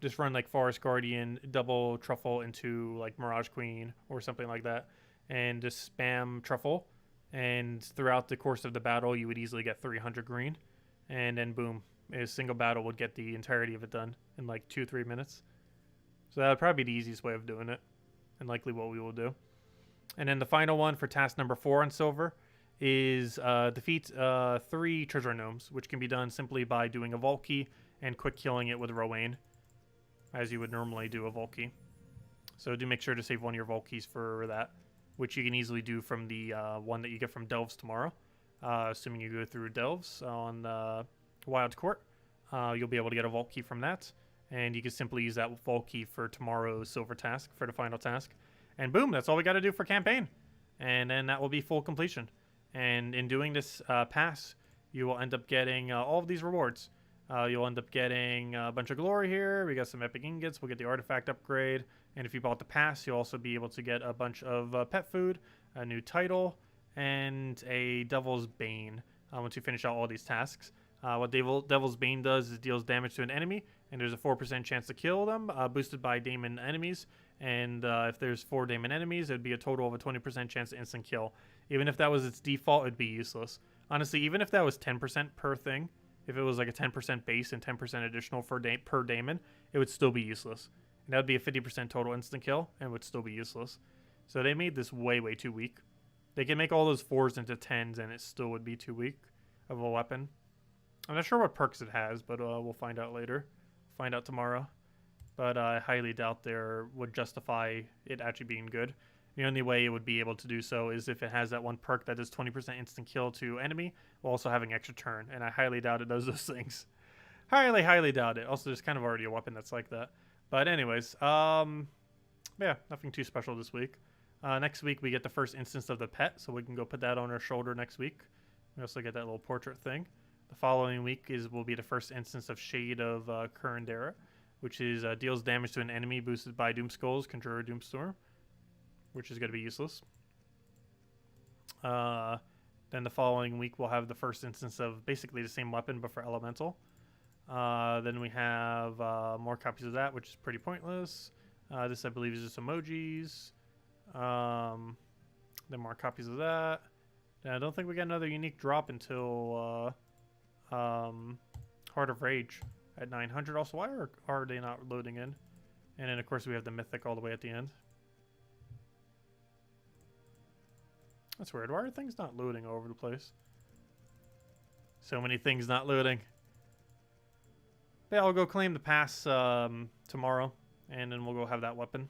just run like Forest Guardian, double truffle into like Mirage Queen or something like that, and just spam truffle. And throughout the course of the battle, you would easily get 300 green, and then boom, a single battle would get the entirety of it done in like 2-3 minutes. So that would probably be the easiest way of doing it, and likely what we will do. And then the final one for task number 4 on silver is defeat 3 treasure gnomes, which can be done simply by doing a vault key and quick killing it with Rowan, as you would normally do a vault key. So do make sure to save one of your vault keys for that, which you can easily do from the one that you get from Delves tomorrow. Assuming you go through Delves on Wild Court, you'll be able to get a vault key from that, and you can simply use that vault key for tomorrow's silver task, for the final task. And boom, that's all we got to do for campaign. And then that will be full completion. And in doing this pass, you will end up getting all of these rewards. You'll end up getting a bunch of glory here. We got some epic ingots. We'll get the artifact upgrade. And if you bought the pass, you'll also be able to get a bunch of pet food, a new title, and a Devil's Bane once you finish out all these tasks. What Devil's Bane does is deals damage to an enemy, and there's a 4% chance to kill them, boosted by Daemon enemies. And if there's 4 Daemon enemies, it would be a total of a 20% chance to instant kill. Even if that was its default, it'd be useless. Honestly, even if that was 10% per thing, if it was like a 10% base and 10% additional per Daemon, it would still be useless. And that would be a 50% total instant kill, and would still be useless. So they made this way, way too weak. They can make all those 4s into 10s, and it still would be too weak of a weapon. I'm not sure what perks it has, but we'll find out later. Find out tomorrow. But I highly doubt there would justify it actually being good. The only way it would be able to do so is if it has that one perk that does 20% instant kill to enemy, while also having extra turn. And I highly doubt it does those things. Highly, highly doubt it. Also, there's kind of already a weapon that's like that. But anyways, yeah, nothing too special this week. Next week, we get the first instance of the pet, so we can go put that on our shoulder next week. We also get that little portrait thing. The following week will be the first instance of Shade of Currendera, which is deals damage to an enemy boosted by Doom Skulls, Conjurer Doomstorm, which is going to be useless. Then the following week, we'll have the first instance of basically the same weapon, but for Elemental. Then we have more copies of that, which is pretty pointless. This, I believe, is just emojis. Then more copies of that. And I don't think we get another unique drop until Heart of Rage at 900. Also, why are they not loading in? And then, of course, we have the Mythic all the way at the end. That's weird. Why are things not loading all over the place? So many things not loading. But yeah, I'll go claim the pass tomorrow, and then we'll go have that weapon.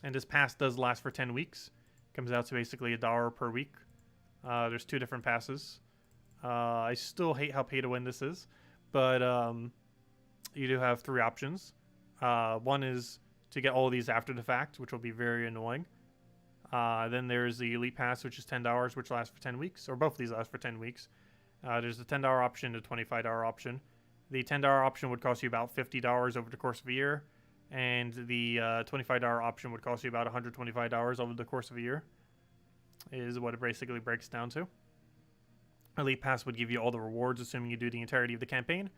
And this pass does last for 10 weeks. Comes out to basically $1 per week. There's 2 different passes. I still hate how pay to win this is, but you do have 3 options. One is to get all of these after the fact, which will be very annoying. Then there's the Elite Pass, which is $10, which lasts for 10 weeks, or both of these last for 10 weeks. There's the $10 option, the $25 option. The $10 option would cost you about $50 over the course of a year, and the $25 option would cost you about $125 over the course of a year, is what it basically breaks down to. Elite Pass would give you all the rewards, assuming you do the entirety of the campaign,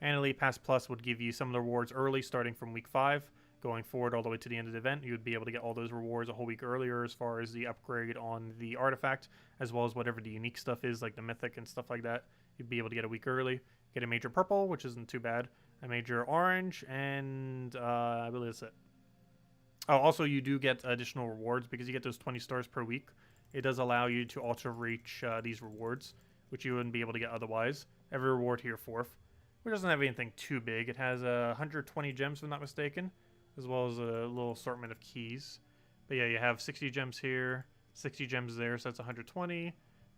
and Elite Pass Plus would give you some of the rewards early, starting from week 5, going forward all the way to the end of the event. You would be able to get all those rewards a whole week earlier, as far as the upgrade on the artifact, as well as whatever the unique stuff is, like the Mythic and stuff like that. You'd be able to get a week early. Get a major purple, which isn't too bad, a major orange, and I believe that's it. Oh, also you do get additional rewards because you get those 20 stars per week. It does allow you to also reach these rewards, which you wouldn't be able to get otherwise. Every reward here, 4th, which doesn't have anything too big. It has 120 gems, if I'm not mistaken, as well as a little assortment of keys. But yeah, you have 60 gems here, 60 gems there, so that's 120.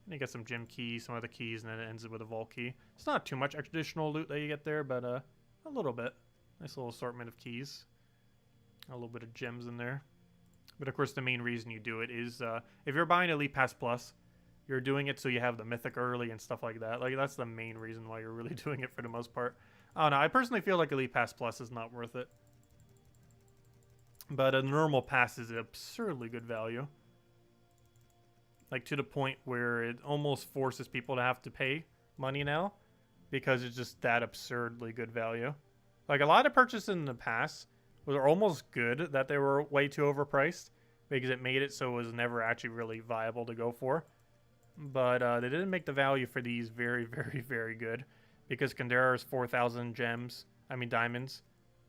And you get some gem keys, some other keys, and then it ends with a vault key. It's not too much additional loot that you get there, but a little bit. Nice little assortment of keys. A little bit of gems in there. But of course, the main reason you do it is if you're buying Elite Pass Plus, you're doing it so you have the Mythic early and stuff like that. Like, that's the main reason why you're really doing it for the most part. I don't know. I personally feel like Elite Pass Plus is not worth it. But a normal pass is absurdly good value. Like, to the point where it almost forces people to have to pay money now, because it's just that absurdly good value. Like, a lot of purchases in the past were almost good that they were way too overpriced because it made it so it was never actually really viable to go for. But they didn't make the value for these very, very, very good because Kandera is 4,000 gems, I mean diamonds,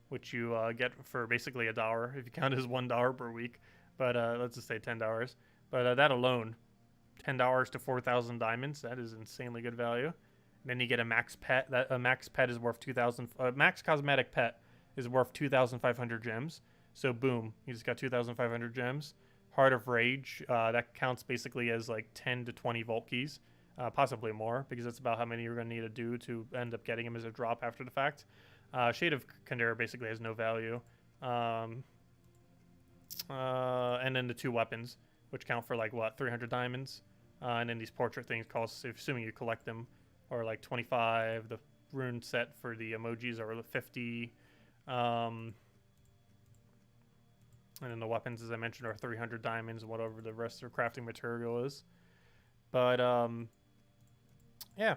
which you get for basically $1 if you count it as $1 per week. But let's just say $10. But that alone, $10 to 4,000 diamonds, that is insanely good value. And then you get a max pet. That a max pet is worth 2,000. Max cosmetic pet is worth 2,500 gems. So boom, you just got 2,500 gems. Heart of Rage, that counts basically as like 10 to 20 vault keys, possibly more, because that's about how many you're going to need to do to end up getting him as a drop after the fact. Shade of Kandera basically has no value. And then the 2 weapons, which count for like, what, 300 diamonds? And then these portrait things cost, assuming you collect them, are like 25. The rune set for the emojis are 50. And then the weapons, as I mentioned, are 300 diamonds, whatever the rest of the crafting material is. But, yeah.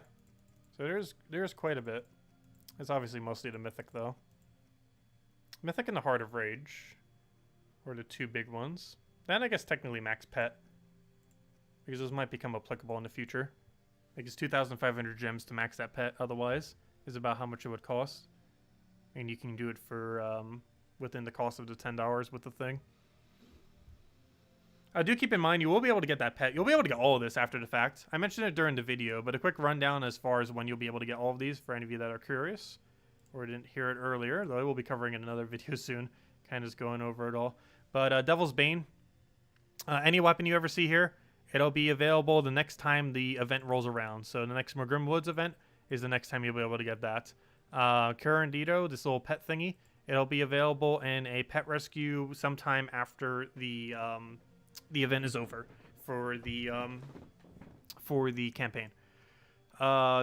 So there's quite a bit. It's obviously mostly the Mythic, though. Mythic and the Heart of Rage were the 2 big ones. Then I guess technically Max Pet, because those might become applicable in the future. Like it's 2,500 gems to max that pet, otherwise, is about how much it would cost. And you can do it for, within the cost of the $10 with the thing. Do keep in mind, you will be able to get that pet. You'll be able to get all of this after the fact. I mentioned it during the video, but a quick rundown as far as when you'll be able to get all of these for any of you that are curious or didn't hear it earlier, though I will be covering it in another video soon, kind of just going over it all. But Devil's Bane, any weapon you ever see here, it'll be available the next time the event rolls around. So the next Magrim Woods event is the next time you'll be able to get that. Curandito, this little pet thingy, it'll be available in a pet rescue sometime after the event is over for the campaign.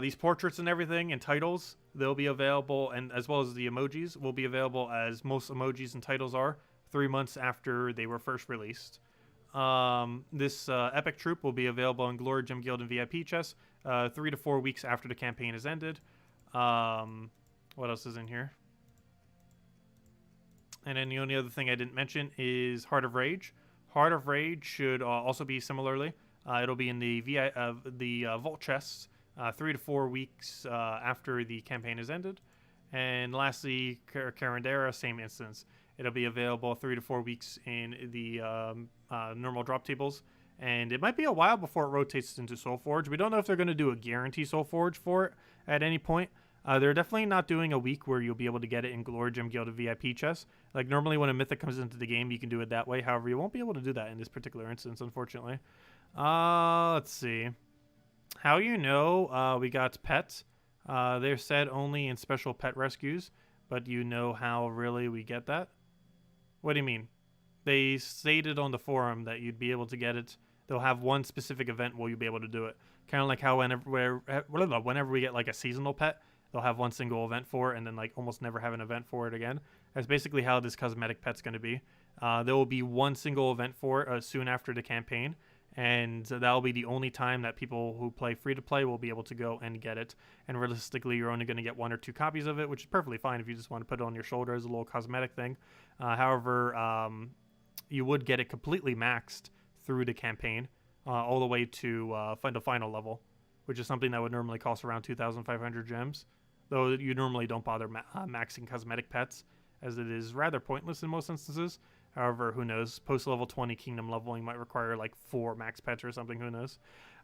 These portraits and everything and titles, they'll be available, and as well as the emojis will be available, as most emojis and titles are, 3 months after they were first released. This epic troop will be available in Glory Gem Guild and VIP chests 3 to 4 weeks after the campaign is ended. What else is in here? And then the only other thing I didn't mention is Heart of Rage. Heart of Rage should also be similarly. It'll be in the vault chests 3 to 4 weeks after the campaign is ended. And lastly, Kandera, same instance. It'll be available 3 to 4 weeks in the normal drop tables. And it might be a while before it rotates into Soulforge. We don't know if they're going to do a guarantee Soulforge for it at any point. They're definitely not doing a week where you'll be able to get it in Glory Gem Guild VIP chests. Like normally when a Mythic comes into the game, you can do it that way. However, you won't be able to do that in this particular instance, unfortunately. Let's see. How you know we got pets. They're said only in special pet rescues, but you know how really we get that? What do you mean? They stated on the forum that you'd be able to get it. They'll have one specific event where you'll be able to do it. Kind of like how whenever we get like a seasonal pet, they'll have one single event for it and then like almost never have an event for it again. That's basically how this cosmetic pet's going to be. There will be one single event for it soon after the campaign, and that'll be the only time that people who play free-to-play will be able to go and get it. And realistically, you're only going to get 1 or 2 copies of it, which is perfectly fine if you just want to put it on your shoulder as a little cosmetic thing. However, you would get it completely maxed through the campaign, all the way to the final level, which is something that would normally cost around 2,500 gems, though you normally don't bother maxing cosmetic pets, as it is rather pointless in most instances. However, who knows? Post level 20 kingdom leveling might require like 4 max pets or something, who knows?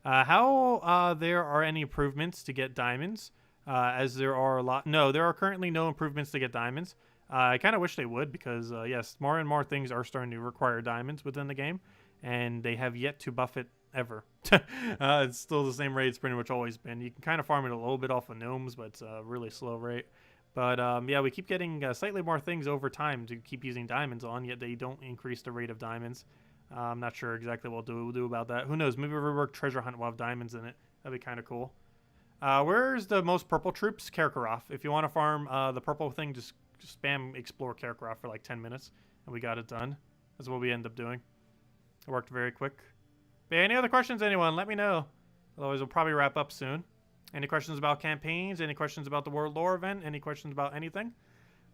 How there are any improvements to get diamonds, as there are a lot. No, there are currently no improvements to get diamonds. I kind of wish they would, because yes, more and more things are starting to require diamonds within the game, and they have yet to buff it ever. It's still the same rate it's pretty much always been. You can kind of farm it a little bit off of gnomes, but it's a really slow rate. But yeah, we keep getting slightly more things over time to keep using diamonds on, yet they don't increase the rate of diamonds. I'm not sure exactly what we'll do about that. Who knows? Maybe rework treasure hunt will have diamonds in it. That'd be kind of cool. Where's the most purple troops? Karkaroff. If you want to farm the purple thing, just spam explore Karkaroff for like 10 minutes, and we got it done. That's what we end up doing. It worked very quick. But any other questions, anyone? Let me know. Otherwise, we'll probably wrap up soon. Any questions about campaigns? Any questions about the World Lore event? Any questions about anything?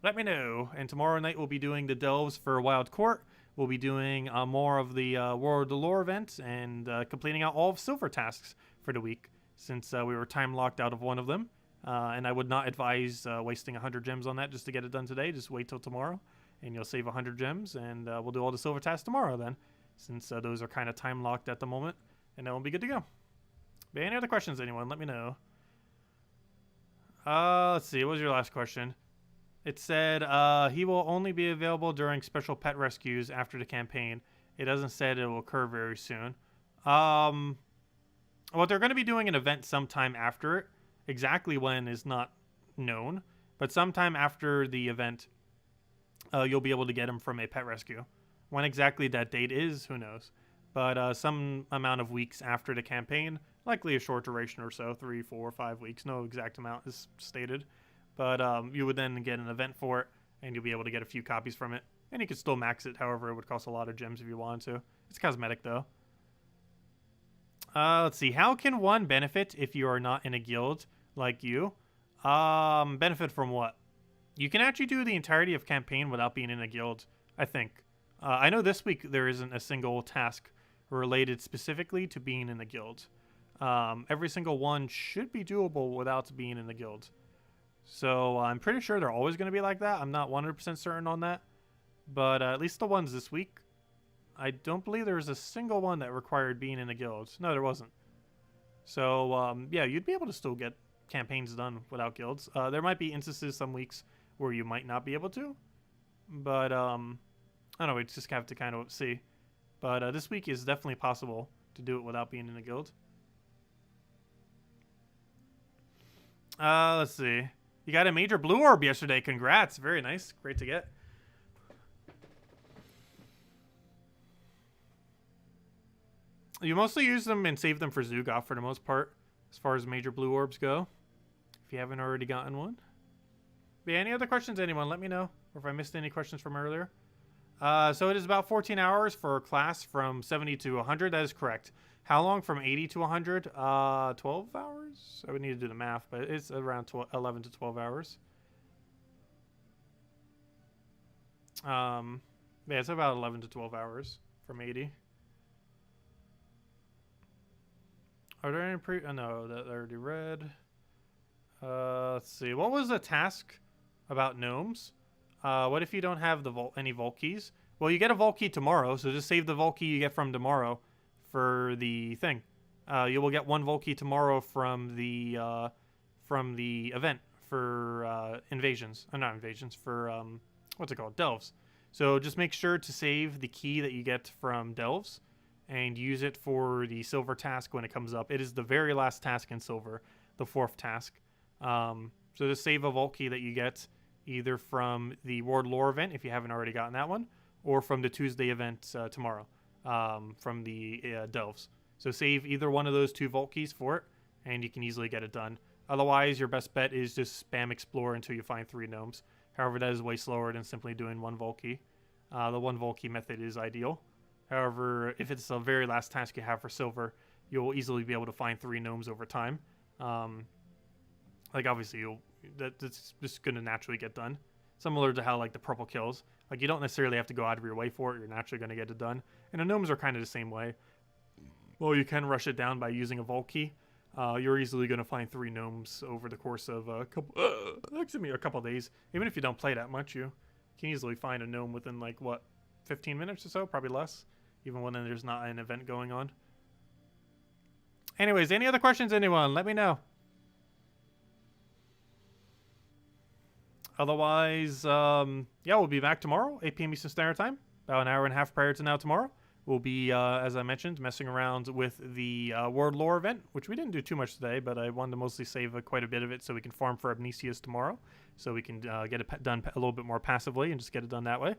let me know. And tomorrow night we'll be doing the delves for Wild Court. We'll be doing more of the World of the Lore event and completing out all of silver tasks for the week, since we were time locked out of one of them. And I would not advise wasting 100 gems on that just to get it done today. Just wait till tomorrow, and you'll save 100 gems, and we'll do all the silver tasks tomorrow then, since those are kind of time locked at the moment, and then we'll be good to go. But any other questions, anyone? Let me know. Let's see. What was your last question? It said he will only be available during special pet rescues after the campaign. It doesn't say it will occur very soon. Well, they're going to be doing an event sometime after it. Exactly when is not known, but sometime after the event, you'll be able to get him from a pet rescue. When exactly that date is, who knows? But some amount of weeks after the campaign, likely a short duration or so, 3, 4, 5 weeks. No exact amount is stated. But you would then get an event for it, and you'll be able to get a few copies from it. And you could still max it, however, it would cost a lot of gems if you wanted to. It's cosmetic, though. Let's see. How can one benefit if you are not in a guild like you? Benefit from what? You can actually do the entirety of campaign without being in a guild, I think. I know this week there isn't a single task related specifically to being in a guild. Every single one should be doable without being in the guild. So I'm pretty sure they're always going to be like that. I'm not 100% certain on that. But at least the ones this week, I don't believe there was a single one that required being in a guild. No, there wasn't. So, yeah, you'd be able to still get campaigns done without guilds. There might be instances some weeks where you might not be able to. But, I don't know, we just have to kind of see. But this week is definitely possible to do it without being in a guild. Let's see. You got a major blue orb yesterday. Congrats. Very nice. Great to get. You mostly use them and save them for Zugoff for the most part, as far as major blue orbs go, if you haven't already gotten one. But yeah, any other questions, anyone? Let me know. Or if I missed any questions from earlier. So it is about 14 hours for a class from 70 to 100. That is correct. How long from 80 to 100? 12 hours? I would need to do the math, but it's around 11 to 12 hours. Yeah, it's about 11 to 12 hours from 80. Are there any no, that I already read. Let's see. What was the task about gnomes? What if you don't have the any vault keys? Well, you get a vault key tomorrow, so just save the vault key you get from tomorrow for the thing. You will get one vault key tomorrow from the event for invasions. Not invasions, for what's it called? Delves. So just make sure to save the key that you get from delves and use it for the silver task when it comes up. It is the very last task in silver, the 4th task. So just save a vault key that you get either from the World Lore event, if you haven't already gotten that one, or from the Tuesday event tomorrow, from the delves. So save either one of those 2 vault keys for it, and you can easily get it done. Otherwise, your best bet is just spam explore until you find 3 gnomes. However, that is way slower than simply doing 1 vault key. The 1 vault key method is ideal. However, if it's the very last task you have for silver, you'll easily be able to find 3 gnomes over time. Like, obviously, that's just going to naturally get done. Similar to how, like, the purple kills. Like, you don't necessarily have to go out of your way for it. You're naturally going to get it done. And the gnomes are kind of the same way. Well, you can rush it down by using a vault key. You're easily going to find 3 gnomes over the course of a couple days. Even if you don't play that much, you can easily find a gnome within, like, what, 15 minutes or so? Probably less. Even when there's not an event going on. Anyways, any other questions, anyone? Let me know. Otherwise, yeah, we'll be back tomorrow, 8 p.m. Eastern Standard Time. About an hour and a half prior to now tomorrow. We'll be, as I mentioned, messing around with the World Lore event, which we didn't do too much today, but I wanted to mostly save quite a bit of it so we can farm for Amnesius tomorrow. So we can get it done a little bit more passively and just get it done that way.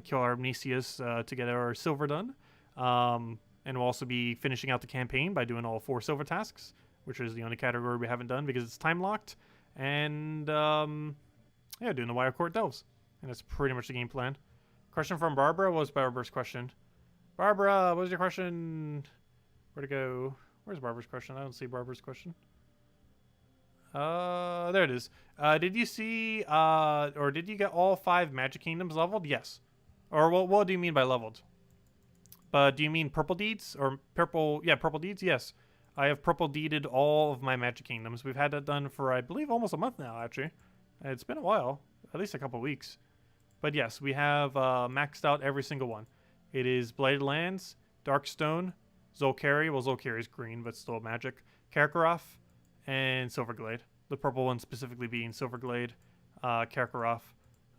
Kill our Amnesius to get our silver done. And we'll also be finishing out the campaign by doing all 4 silver tasks, which is the only category we haven't done because it's time locked. And, yeah, doing the Wild Court Delves. And that's pretty much the game plan. Question from Barbara. What was Barbara's question? Barbara, what was your question? Where'd it go? Where's Barbara's question? I don't see Barbara's question. There it is. Did you see, or did you get all 5 Magic Kingdoms leveled? Yes. Or what do you mean by leveled? Do you mean purple deeds or purple? Yeah, purple deeds. Yes, I have purple deeded all of my Magic Kingdoms. We've had that done for, I believe, almost a month now. Actually, it's been a while, at least a couple weeks. But yes, we have maxed out every single one. It is Blighted Lands, Darkstone, Zolkari. Well, Zolkari is green, but still magic. Karkaroth, and Silverglade. The purple one specifically being Silverglade, Karkaroth,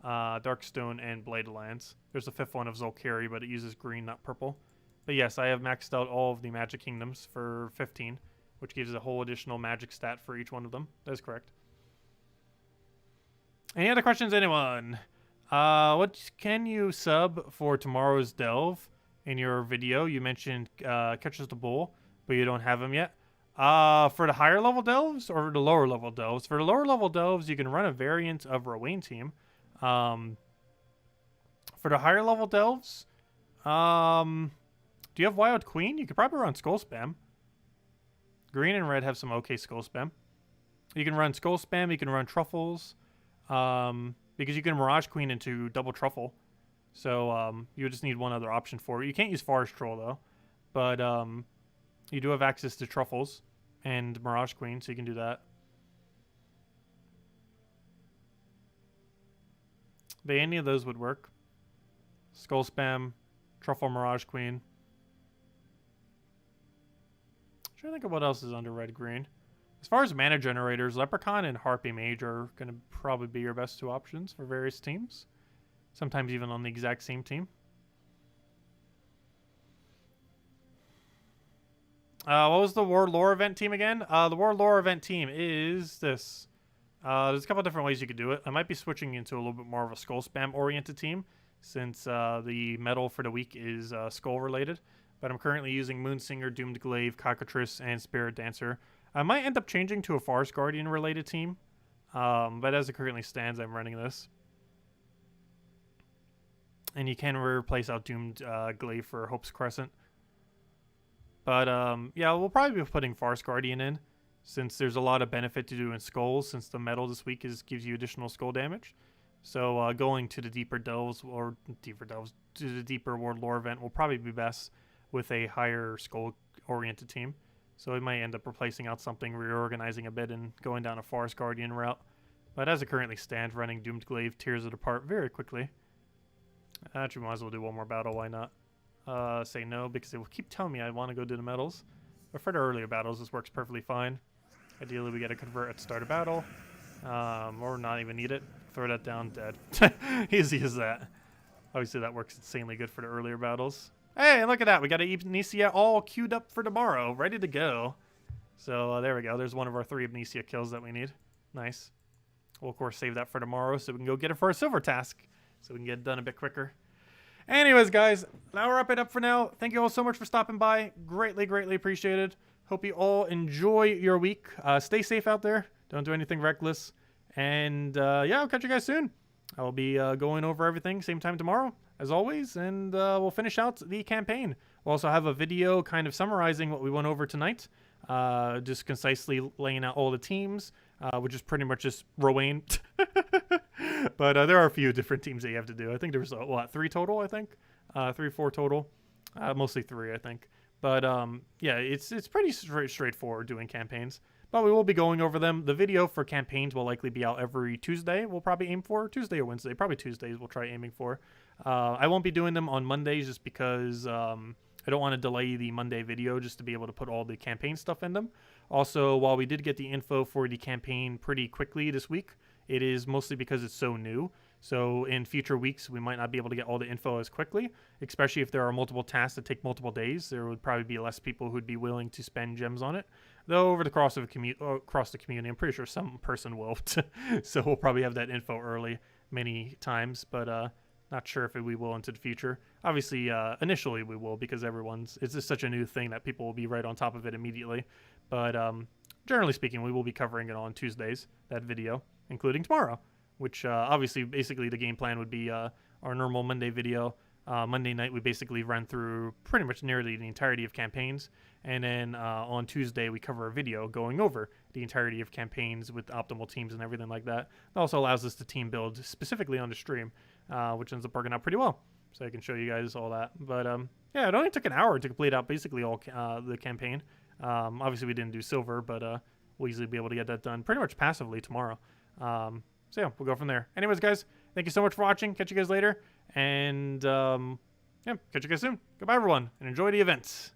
Darkstone, and Blighted Lands. There's a 5th one of Zolkari, but it uses green, not purple. But yes, I have maxed out all of the Magic Kingdoms for 15, which gives a whole additional magic stat for each one of them. That is correct. Any other questions, anyone? What can you sub for tomorrow's delve? In your video, you mentioned Catches the Bull, but you don't have them yet. For the higher level delves or the lower level delves? For the lower level delves, you can run a variant of Rowan team. For the higher level delves, do you have Wild Queen? You could probably run Skull Spam. Green and red have some okay Skull Spam. You can run Skull Spam, you can run Truffles, because you can Mirage Queen into double Truffle. So you just need one other option for it. You can't use Forest Troll though, but you do have access to Truffles and Mirage Queen, so you can do that. But any of those would work. Skull Spam, Truffle, Mirage Queen. I'm trying to think of what else is under red-green. As far as mana generators, Leprechaun and Harpy Mage are going to probably be your best 2 options for various teams. Sometimes even on the exact same team. What was the World Lore event team again? The World Lore event team is this. There's a couple different ways you could do it. I might be switching into a little bit more of a Skull Spam oriented team since the medal for the week is Skull related. But I'm currently using Moonsinger, Doomed Glaive, Cockatrice, and Spirit Dancer. I might end up changing to a Forest Guardian related team. But as it currently stands, I'm running this. And you can replace out Doomed Glaive for Hope's Crescent. But yeah, we'll probably be putting Forest Guardian in, since there's a lot of benefit to doing skulls, since the medal this week gives you additional skull damage. So going to the deeper delves, to the deeper World Lore event will probably be best with a higher skull-oriented team. So it might end up replacing out something, reorganizing a bit, and going down a Forest Guardian route. But as it currently stands, running Doomed Glaive tears it apart very quickly. Actually, might as well do one more battle, why not? Say no, because it will keep telling me I want to go do the medals. But for the earlier battles, this works perfectly fine. Ideally, we get a convert at the start of battle. Or not even need it. Throw that down, dead. Easy as that. Obviously, that works insanely good for the earlier battles. Hey, look at that. We got Amnesia all queued up for tomorrow. Ready to go. So, there we go. There's one of our 3 Amnesia kills that we need. Nice. We'll, of course, save that for tomorrow so we can go get it for a silver task. So we can get it done a bit quicker. Anyways, guys, that'll wrap it up for now. Thank you all so much for stopping by. Greatly, greatly appreciated. Hope you all enjoy your week. Stay safe out there. Don't do anything reckless. And, yeah, I'll catch you guys soon. I will be going over everything same time tomorrow, as always. And we'll finish out the campaign. We'll also have a video kind of summarizing what we went over tonight. Just concisely laying out all the teams, which is pretty much just Rowan. But there are a few different teams that you have to do. I think there's, what, 3 total, I think? 3 or 4 total. Mostly 3, I think. But, yeah, it's pretty straightforward doing campaigns. But we will be going over them. The video for campaigns will likely be out every Tuesday. We'll probably aim for Tuesday or Wednesday. Probably Tuesdays we'll try aiming for. I won't be doing them on Mondays just because I don't want to delay the Monday video just to be able to put all the campaign stuff in them. Also, while we did get the info for the campaign pretty quickly this week, it is mostly because it's so new. So in future weeks, we might not be able to get all the info as quickly, especially if there are multiple tasks that take multiple days. There would probably be less people who'd be willing to spend gems on it. Though over the course of across the community, I'm pretty sure some person will. So we'll probably have that info early many times, but not sure if we will into the future. Obviously, initially we will because it's just such a new thing that people will be right on top of it immediately. But generally speaking, we will be covering it on Tuesdays, that video, including tomorrow, which obviously basically the game plan would be our normal Monday video. Monday night, we basically run through pretty much nearly the entirety of campaigns. And then on Tuesday, we cover a video going over the entirety of campaigns with optimal teams and everything like that. It also allows us to team build specifically on the stream, which ends up working out pretty well. So I can show you guys all that. But yeah, it only took an hour to complete out basically all the campaign. Obviously, we didn't do silver, but we'll easily be able to get that done pretty much passively tomorrow. So yeah, we'll go from there. Anyways, guys, thank you so much for watching. Catch you guys later. And yeah, catch you guys soon. Goodbye, everyone, and enjoy the events.